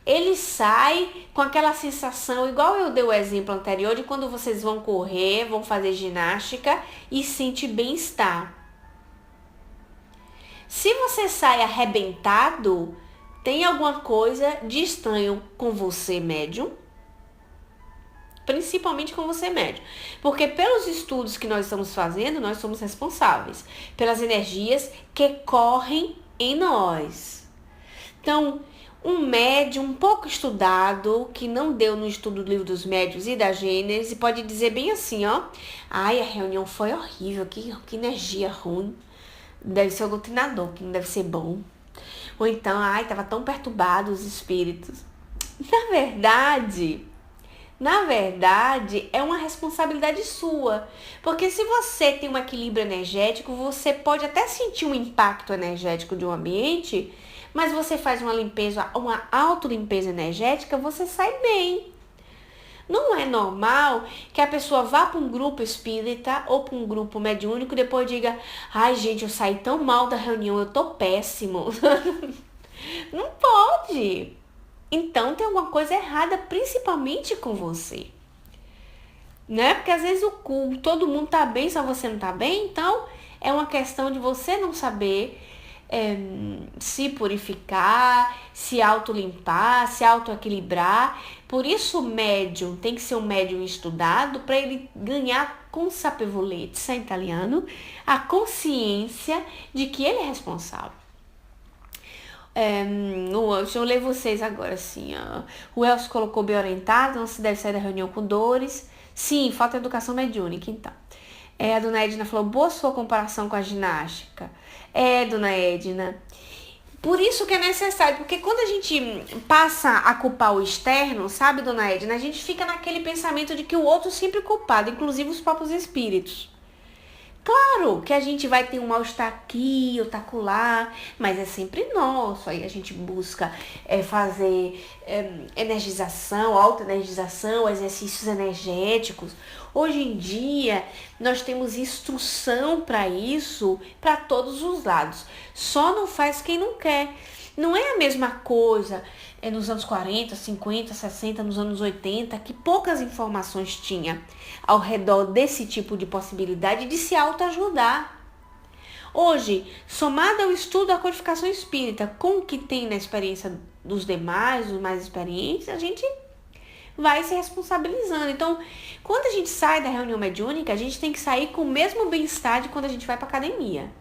Ele sai com aquela sensação, igual eu dei o exemplo anterior, de quando vocês vão correr, vão fazer ginástica e sente bem-estar. Se você sai arrebentado, tem alguma coisa de estranho com você, médium? Principalmente com você, médium. Porque pelos estudos que nós estamos fazendo, nós somos responsáveis pelas energias que correm em nós. Então, um médium um pouco estudado, que não deu no estudo do Livro dos Médiuns e da Gênese, pode dizer bem assim, ó. Ai, a reunião foi horrível, que energia ruim. Deve ser o doutrinador, que não deve ser bom. Ou então, ai, tava tão perturbado os espíritos. Na verdade, é uma responsabilidade sua. Porque se você tem um equilíbrio energético, você pode até sentir um impacto energético de um ambiente, mas você faz uma limpeza, uma autolimpeza energética, você sai bem. Não é normal que a pessoa vá para um grupo espírita ou para um grupo mediúnico e depois diga: ai, gente, eu saí tão mal da reunião, eu tô péssimo. Não pode. Então tem alguma coisa errada, principalmente com você. Né? Porque às vezes todo mundo tá bem, só você não tá bem. Então é uma questão de você não saber se purificar, se autolimpar, se autoequilibrar. Por isso o médium tem que ser um médium estudado para ele ganhar consapevolezza, em italiano, a consciência de que ele é responsável. Deixa eu ler vocês agora assim, ó. O Elcio colocou bem orientado, não se deve sair da reunião com dores. Sim, falta educação mediúnica, então. A dona Edna falou, boa sua comparação com a ginástica. Dona Edna. Por isso que é necessário, porque quando a gente passa a culpar o externo, sabe, dona Edna, a gente fica naquele pensamento de que o outro sempre é culpado, inclusive os próprios espíritos. Claro que a gente vai ter um mal-estar aqui, outro acolá, mas é sempre nosso. Aí a gente busca fazer energização, autoenergização, exercícios energéticos. Hoje em dia, nós temos instrução para isso, para todos os lados. Só não faz quem não quer. Não é a mesma coisa nos anos 40, 50, 60, nos anos 80, que poucas informações tinha ao redor desse tipo de possibilidade de se autoajudar. Hoje, somado ao estudo da codificação espírita com o que tem na experiência dos demais, dos mais experientes, a gente vai se responsabilizando. Então, quando a gente sai da reunião mediúnica, a gente tem que sair com o mesmo bem-estar de quando a gente vai para academia.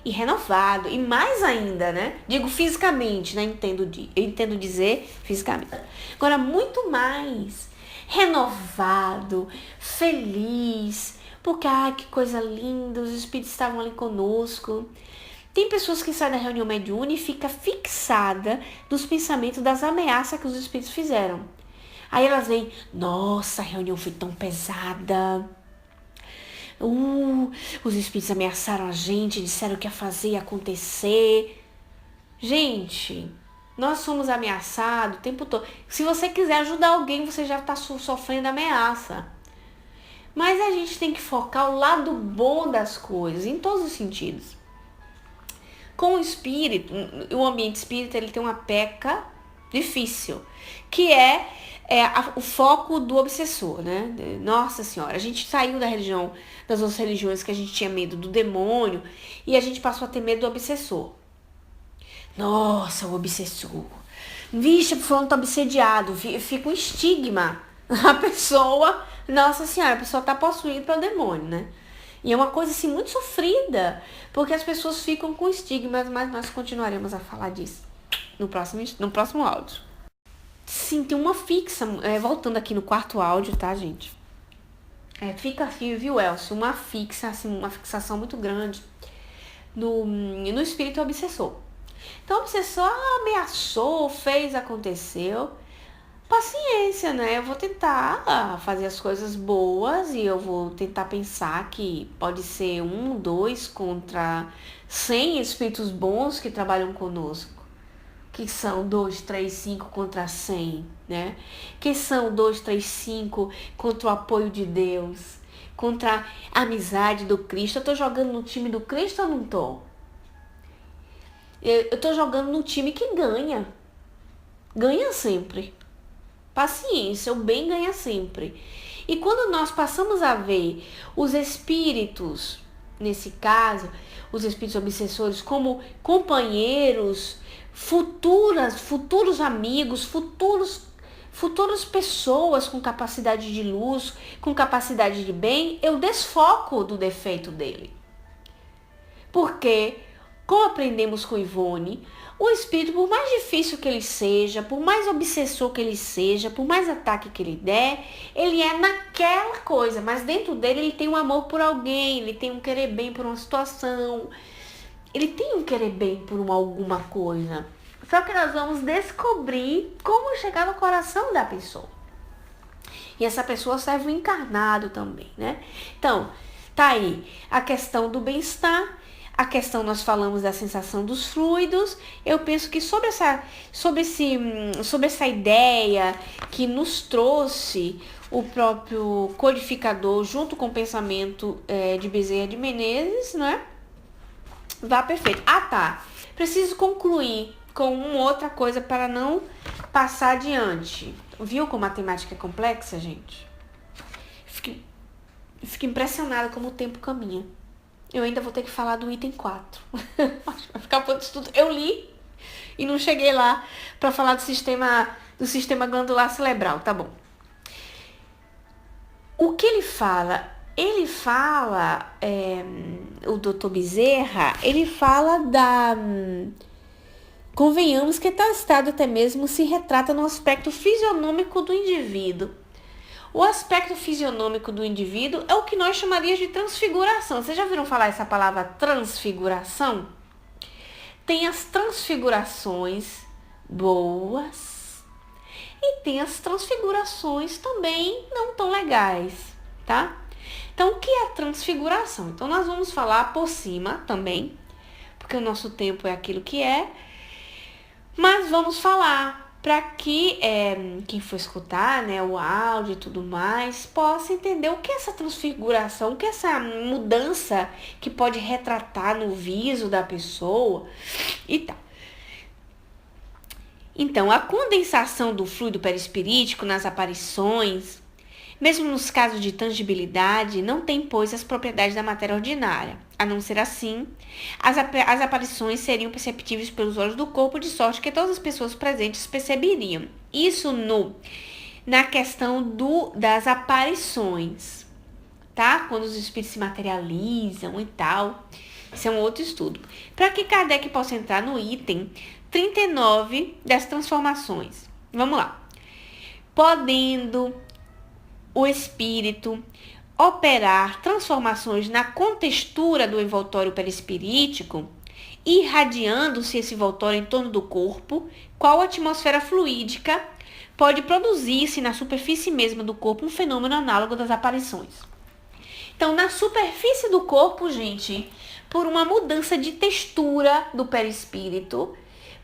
E renovado, e mais ainda, né? Digo fisicamente, né? Eu entendo dizer fisicamente. Agora, muito mais renovado, feliz, porque, que coisa linda, os espíritos estavam ali conosco. Tem pessoas que saem da reunião mediúnica e ficam fixadas nos pensamentos das ameaças que os espíritos fizeram. Aí elas vêm, nossa, a reunião foi tão pesada. Os espíritos ameaçaram a gente, disseram que ia fazer, ia acontecer. Gente, nós somos ameaçados o tempo todo. Se você quiser ajudar alguém, você já está sofrendo ameaça. Mas a gente tem que focar o lado bom das coisas, em todos os sentidos. Com o espírito, o ambiente espírita, ele tem uma peca difícil, que o foco do obsessor, né? Nossa Senhora, a gente saiu da religião, das outras religiões que a gente tinha medo do demônio e a gente passou a ter medo do obsessor. Nossa, o obsessor. Vixe, fulano tá obsediado, fica um estigma. A pessoa, Nossa Senhora, a pessoa tá possuída pelo demônio, né? E é uma coisa assim muito sofrida, porque as pessoas ficam com estigmas, mas nós continuaremos a falar disso no próximo áudio. Sim, tem uma fixa, voltando aqui no quarto áudio, tá, gente? Fica assim, viu, Elcio? Uma fixação muito grande no espírito obsessor. Então, o obsessor ameaçou, aconteceu. Paciência, né? Eu vou tentar fazer as coisas boas e eu vou tentar pensar que pode ser 1, 2 contra 100 espíritos bons que trabalham conosco. Que são 2, 3, 5 contra 100, né? Que são 2, 3, 5 contra o apoio de Deus, contra a amizade do Cristo. Eu tô jogando no time do Cristo ou não tô? Eu tô jogando no time que ganha. Ganha sempre. Paciência, o bem ganha sempre. E quando nós passamos a ver os espíritos, nesse caso, os espíritos obsessores, como companheiros, futuros amigos, futuras pessoas com capacidade de luz, com capacidade de bem, eu desfoco do defeito dele. Porque, como aprendemos com Ivone, o espírito, por mais difícil que ele seja, por mais obsessor que ele seja, por mais ataque que ele der, ele é naquela coisa, mas dentro dele ele tem um amor por alguém, ele tem um querer bem por uma situação, ele tem um querer bem por alguma coisa. Só que nós vamos descobrir como chegar no coração da pessoa. E essa pessoa serve o encarnado também, né? Então, tá aí a questão do bem-estar. A questão, nós falamos da sensação dos fluidos. Eu penso que sobre essa ideia que nos trouxe o próprio codificador, junto com o pensamento de Bezerra de Menezes, né? Vá perfeito. Tá. Preciso concluir com uma outra coisa para não passar adiante. Viu como a temática é complexa, gente? Fico impressionada como o tempo caminha. Eu ainda vou ter que falar do item 4. Vai ficar por isso tudo. Eu li e não cheguei lá para falar do sistema glandular cerebral, tá bom. O que ele fala? O Dr. Bezerra, ele fala convenhamos que tal estado até mesmo se retrata no aspecto fisionômico do indivíduo. O aspecto fisionômico do indivíduo é o que nós chamaríamos de transfiguração. Vocês já viram falar essa palavra transfiguração? Tem as transfigurações boas e tem as transfigurações também não tão legais, tá? Então, o que é a transfiguração? Então, nós vamos falar por cima também, porque o nosso tempo é aquilo que é, mas vamos falar para que quem for escutar, né, o áudio e tudo mais, possa entender o que é essa transfiguração, o que é essa mudança que pode retratar no viso da pessoa e tal. Então, a condensação do fluido perispirítico nas aparições, mesmo nos casos de tangibilidade, não tem, pois, as propriedades da matéria ordinária. A não ser assim, as aparições seriam perceptíveis pelos olhos do corpo, de sorte que todas as pessoas presentes perceberiam. Isso na questão das aparições, tá? Quando os espíritos se materializam e tal. Isso é um outro estudo. Para que Kardec possa entrar no item 39 das transformações. Vamos lá. Podendo o espírito operar transformações na contextura do envoltório perispirítico, irradiando-se esse envoltório em torno do corpo, qual atmosfera fluídica pode produzir-se na superfície mesma do corpo um fenômeno análogo das aparições. Então, na superfície do corpo, gente, por uma mudança de textura do perispírito,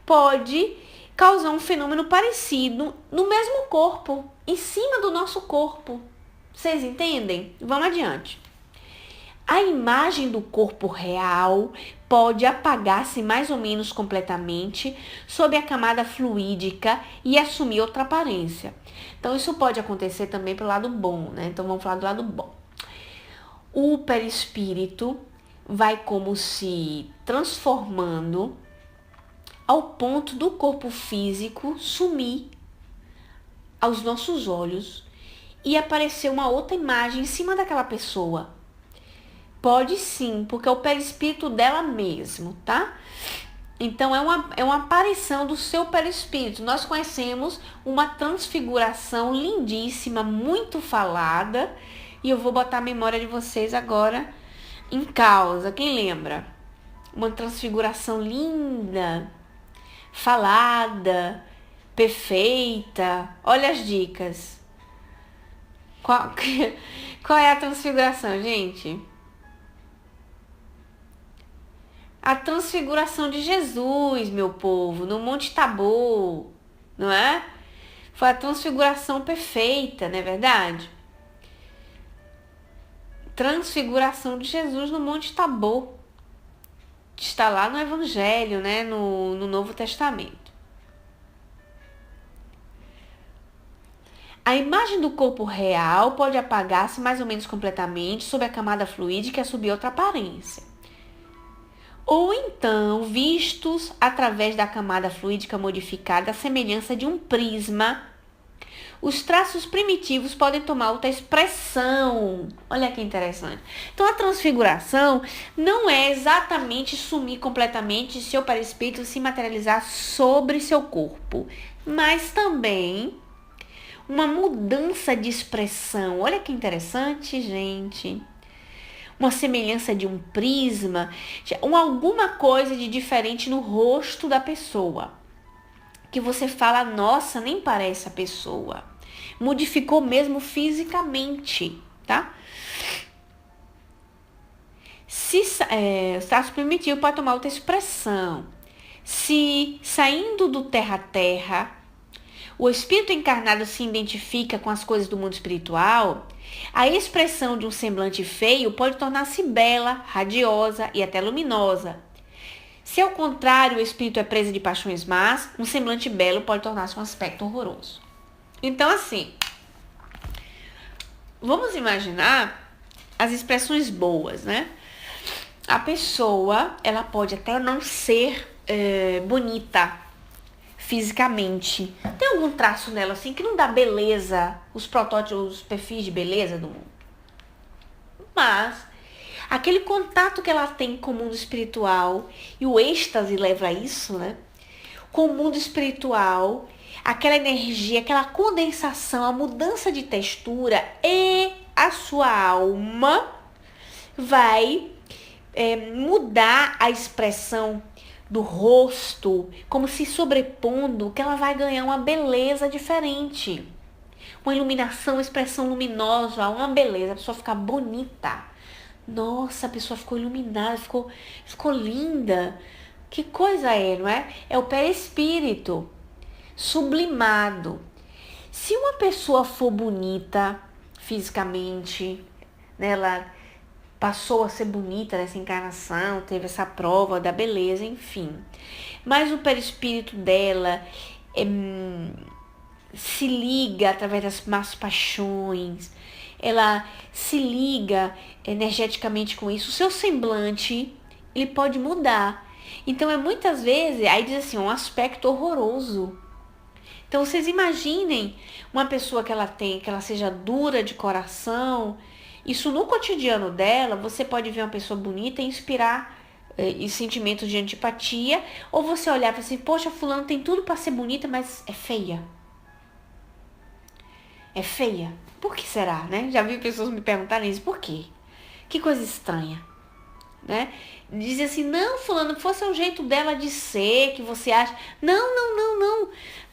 pode causar um fenômeno parecido no mesmo corpo, em cima do nosso corpo. Vocês entendem? Vamos adiante. A imagem do corpo real pode apagar-se mais ou menos completamente sob a camada fluídica e assumir outra aparência. Então, isso pode acontecer também pelo lado bom, né? Então, vamos falar do lado bom. O perispírito vai como se transformando ao ponto do corpo físico sumir aos nossos olhos e aparecer uma outra imagem em cima daquela pessoa. Pode sim, porque é o perispírito dela mesmo, tá? Então, é uma aparição do seu perispírito. Nós conhecemos uma transfiguração lindíssima, muito falada, e eu vou botar a memória de vocês agora em causa. Quem lembra? Uma transfiguração linda, falada, perfeita. Olha as dicas. Qual é a transfiguração, gente? A transfiguração de Jesus, meu povo, no Monte Tabor, não é? Foi a transfiguração perfeita, não é verdade? Transfiguração de Jesus no Monte Tabor. Está lá no Evangelho, né? No Novo Testamento. A imagem do corpo real pode apagar-se mais ou menos completamente sob a camada fluídica e assumir outra aparência. Ou então, vistos através da camada fluídica modificada, a semelhança de um prisma, os traços primitivos podem tomar outra expressão. Olha que interessante. Então, a transfiguração não é exatamente sumir completamente seu perispírito se materializar sobre seu corpo, mas também uma mudança de expressão. Olha que interessante, gente. Uma semelhança de um prisma, alguma coisa de diferente no rosto da pessoa. Que você fala, nossa, nem parece a pessoa. Modificou mesmo fisicamente, tá? O traço primitivo pode tomar outra expressão. Se saindo do terra a terra, o espírito encarnado se identifica com as coisas do mundo espiritual, a expressão de um semblante feio pode tornar-se bela, radiosa e até luminosa. Se ao contrário o espírito é presa de paixões más, um semblante belo pode tornar-se um aspecto horroroso. Então, assim, vamos imaginar as expressões boas, né? A pessoa, ela pode até não ser bonita fisicamente. Tem algum traço nela assim que não dá beleza, os protótipos, os perfis de beleza do mundo. Mas aquele contato que ela tem com o mundo espiritual, e o êxtase leva a isso, né? Com o mundo espiritual, aquela energia, aquela condensação, a mudança de textura, e a sua alma vai mudar a expressão do rosto, como se sobrepondo, que ela vai ganhar uma beleza diferente. Uma iluminação, uma expressão luminosa, uma beleza, a pessoa fica bonita. Nossa, a pessoa ficou iluminada, ficou linda. Que coisa é, não é? É o perispírito sublimado. Se uma pessoa for bonita fisicamente, né, ela passou a ser bonita nessa encarnação, teve essa prova da beleza, enfim. Mas o perispírito dela se liga através das más paixões, ela se liga energeticamente com isso. O seu semblante, ele pode mudar. Então, muitas vezes, aí diz assim, um aspecto horroroso. Então, vocês imaginem uma pessoa que ela seja dura de coração. Isso no cotidiano dela, você pode ver uma pessoa bonita e inspirar sentimentos de antipatia, ou você olhar e falar assim, poxa, fulano tem tudo para ser bonita, mas é feia. É feia. Por que será, né? Já vi pessoas me perguntarem isso, por quê? Que coisa estranha, né? Dizem assim, não, fulano, fosse o jeito dela de ser, que você acha. Não.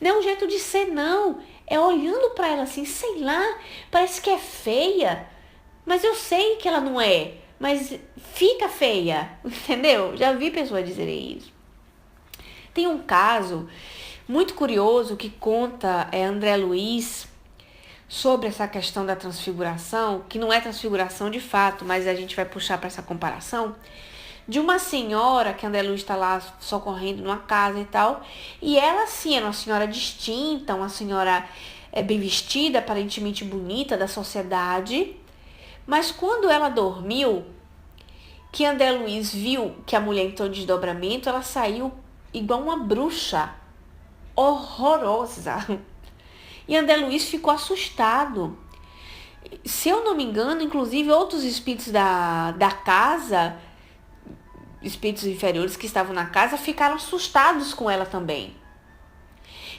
Não é um jeito de ser, não. É olhando para ela assim, sei lá, parece que é feia. Mas eu sei que ela não é, mas fica feia, entendeu? Já vi pessoas dizerem isso. Tem um caso muito curioso que conta André Luiz sobre essa questão da transfiguração, que não é transfiguração de fato, mas a gente vai puxar para essa comparação, de uma senhora que André Luiz está lá socorrendo numa casa e tal, e ela sim era uma senhora distinta, uma senhora bem vestida, aparentemente bonita da sociedade, mas quando ela dormiu, que André Luiz viu que a mulher entrou em desdobramento, ela saiu igual uma bruxa, horrorosa. E André Luiz ficou assustado. Se eu não me engano, inclusive outros espíritos da casa, espíritos inferiores que estavam na casa, ficaram assustados com ela também.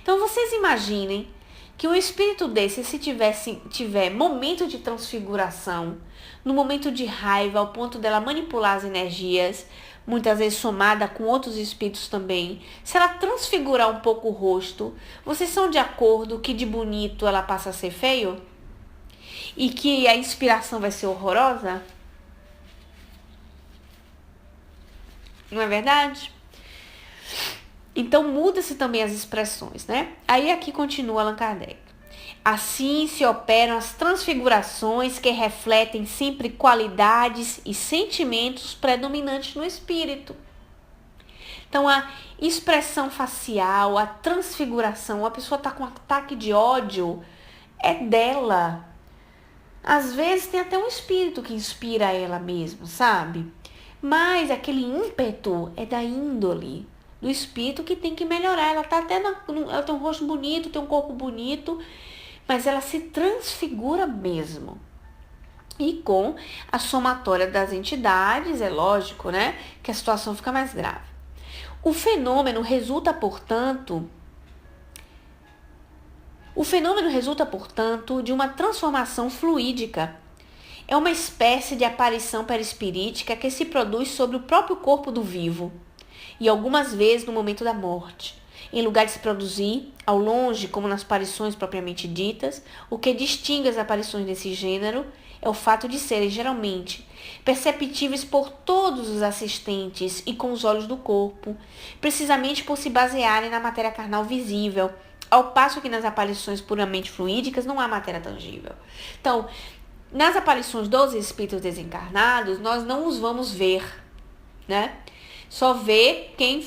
Então vocês imaginem que um espírito desse, se tiver momento de transfiguração, no momento de raiva, ao ponto dela manipular as energias, muitas vezes somada com outros espíritos também, se ela transfigurar um pouco o rosto, vocês são de acordo que de bonito ela passa a ser feio? E que a inspiração vai ser horrorosa? Não é verdade? Então muda-se também as expressões, né? Aí aqui continua Allan Kardec. Assim se operam as transfigurações que refletem sempre qualidades e sentimentos predominantes no espírito. Então a expressão facial, a transfiguração, a pessoa está com um ataque de ódio, é dela. Às vezes tem até um espírito que inspira ela mesmo, sabe? Mas aquele ímpeto é da índole do espírito que tem que melhorar. Ela tá até ela tem um rosto bonito, tem um corpo bonito, mas ela se transfigura mesmo. E com a somatória das entidades, é lógico, né, que a situação fica mais grave. O fenômeno resulta, portanto, de uma transformação fluídica. É uma espécie de aparição perispirítica que se produz sobre o próprio corpo do vivo, e algumas vezes no momento da morte. Em lugar de se produzir, ao longe, como nas aparições propriamente ditas, o que distingue as aparições desse gênero é o fato de serem, geralmente, perceptíveis por todos os assistentes e com os olhos do corpo, precisamente por se basearem na matéria carnal visível, ao passo que nas aparições puramente fluídicas não há matéria tangível. Então, nas aparições dos espíritos desencarnados, nós não os vamos ver, né? Só vê quem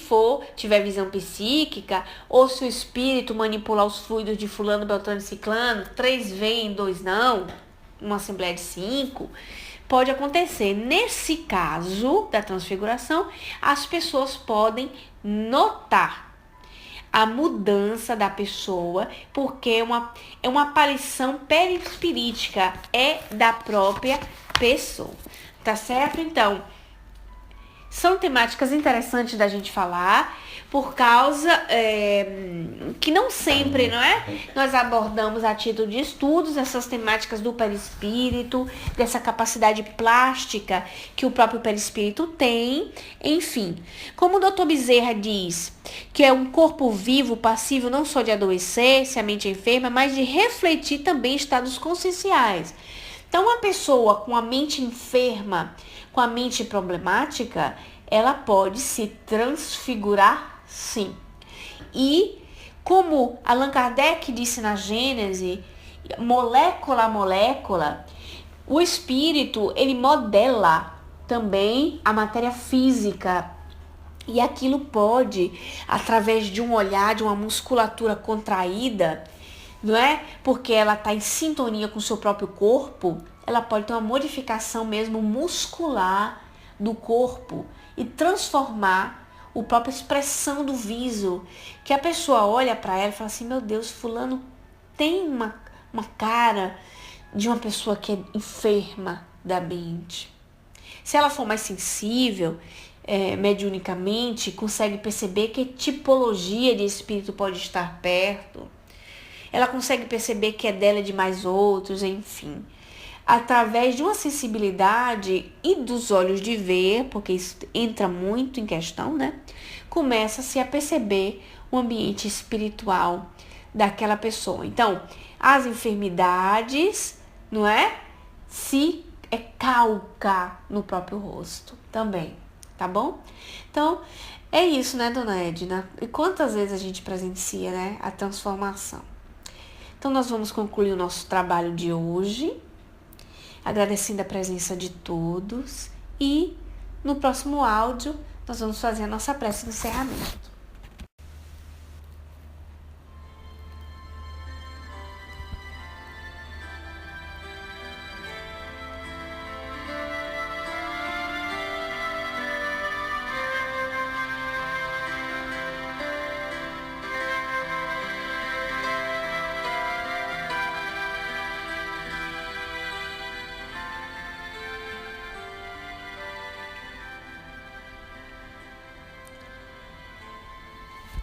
tiver visão psíquica, ou se o espírito manipular os fluidos de fulano, beltrano e ciclano, 3 vêm, 2 não, uma assembleia de 5, pode acontecer. Nesse caso da transfiguração, as pessoas podem notar a mudança da pessoa, porque é uma aparição perispirítica, é da própria pessoa, tá certo? Então, são temáticas interessantes da gente falar, por causa que não sempre, não é? Nós abordamos a título de estudos essas temáticas do perispírito, dessa capacidade plástica que o próprio perispírito tem, enfim. Como o Dr. Bezerra diz, que é um corpo vivo, passível não só de adoecer, se a mente é enferma, mas de refletir também estados conscienciais. Então, uma pessoa com a mente enferma, com a mente problemática, ela pode se transfigurar, sim. E, como Allan Kardec disse na Gênese, molécula a molécula, o espírito, ele modela também a matéria física. E aquilo pode, através de um olhar, de uma musculatura contraída, não é? Porque ela está em sintonia com o seu próprio corpo, ela pode ter uma modificação mesmo muscular do corpo e transformar a própria expressão do viso, que a pessoa olha para ela e fala assim, meu Deus, fulano tem uma cara de uma pessoa que é enferma da mente. Se ela for mais sensível, mediunicamente, consegue perceber que tipologia de espírito pode estar perto. Ela consegue perceber que é dela de mais outros, enfim. Através de uma sensibilidade e dos olhos de ver, porque isso entra muito em questão, né? Começa-se a perceber o ambiente espiritual daquela pessoa. Então, as enfermidades, não é? Se calca no próprio rosto também, tá bom? Então, é isso, né, dona Edna? E quantas vezes a gente presencia, né, a transformação? Então, Então nós vamos concluir o nosso trabalho de hoje, agradecendo a presença de todos, e no próximo áudio nós vamos fazer a nossa prece de encerramento.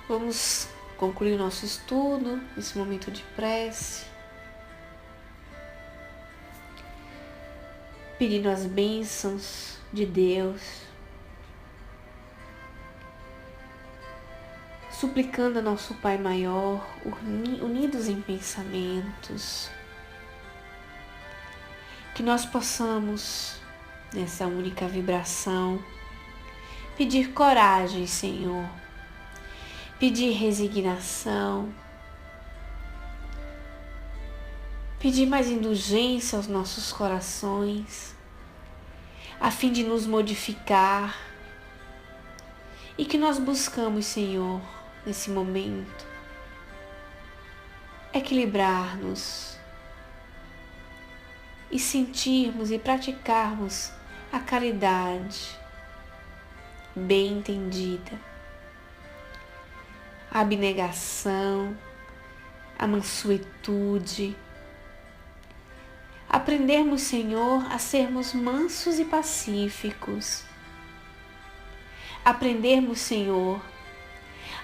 Vamos concluir o nosso estudo, nesse momento de prece, pedindo as bênçãos de Deus, suplicando a nosso Pai Maior, unidos em pensamentos, que nós possamos, nessa única vibração, pedir coragem, Senhor, pedir resignação, pedir mais indulgência aos nossos corações, a fim de nos modificar, e que nós buscamos, Senhor, nesse momento, equilibrar-nos e sentirmos e praticarmos a caridade bem entendida, a abnegação, a mansuetude. Aprendermos, Senhor, a sermos mansos e pacíficos. Aprendermos, Senhor,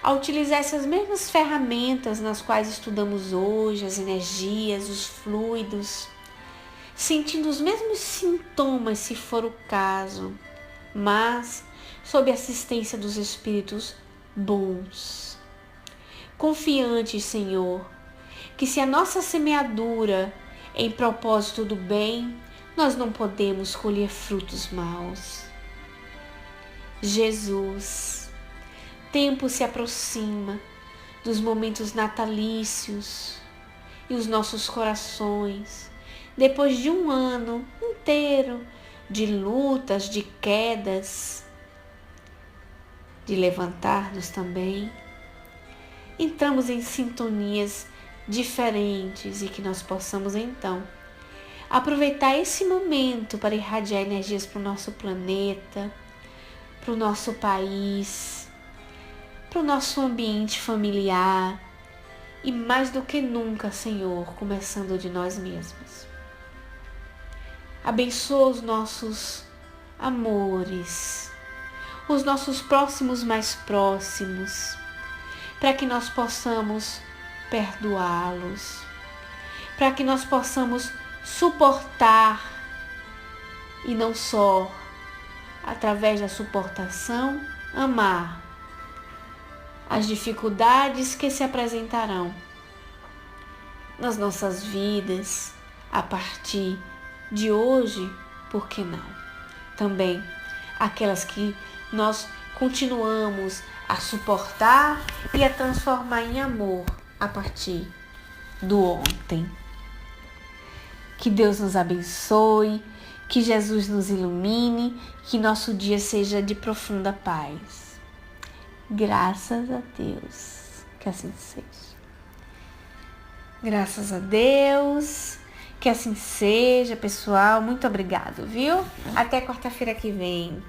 a utilizar essas mesmas ferramentas nas quais estudamos hoje, as energias, os fluidos, sentindo os mesmos sintomas, se for o caso, mas sob a assistência dos Espíritos bons. Confiantes, Senhor, que se a nossa semeadura em propósito do bem, nós não podemos colher frutos maus. Jesus, tempo se aproxima dos momentos natalícios e os nossos corações, depois de um ano inteiro de lutas, de quedas, de levantar-nos também, entramos em sintonias diferentes e que nós possamos então aproveitar esse momento para irradiar energias para o nosso planeta, para o nosso país, para o nosso ambiente familiar e mais do que nunca, Senhor, começando de nós mesmos. Abençoa os nossos amores, os nossos próximos mais próximos, para que nós possamos perdoá-los, para que nós possamos suportar e não só através da suportação, amar as dificuldades que se apresentarão nas nossas vidas a partir de hoje, por que não? Também aquelas que nós continuamos a suportar e a transformar em amor a partir do ontem. Que Deus nos abençoe, que Jesus nos ilumine, que nosso dia seja de profunda paz. Graças a Deus, que assim seja. Graças a Deus, que assim seja, pessoal. Muito obrigado, viu? Até quarta-feira que vem.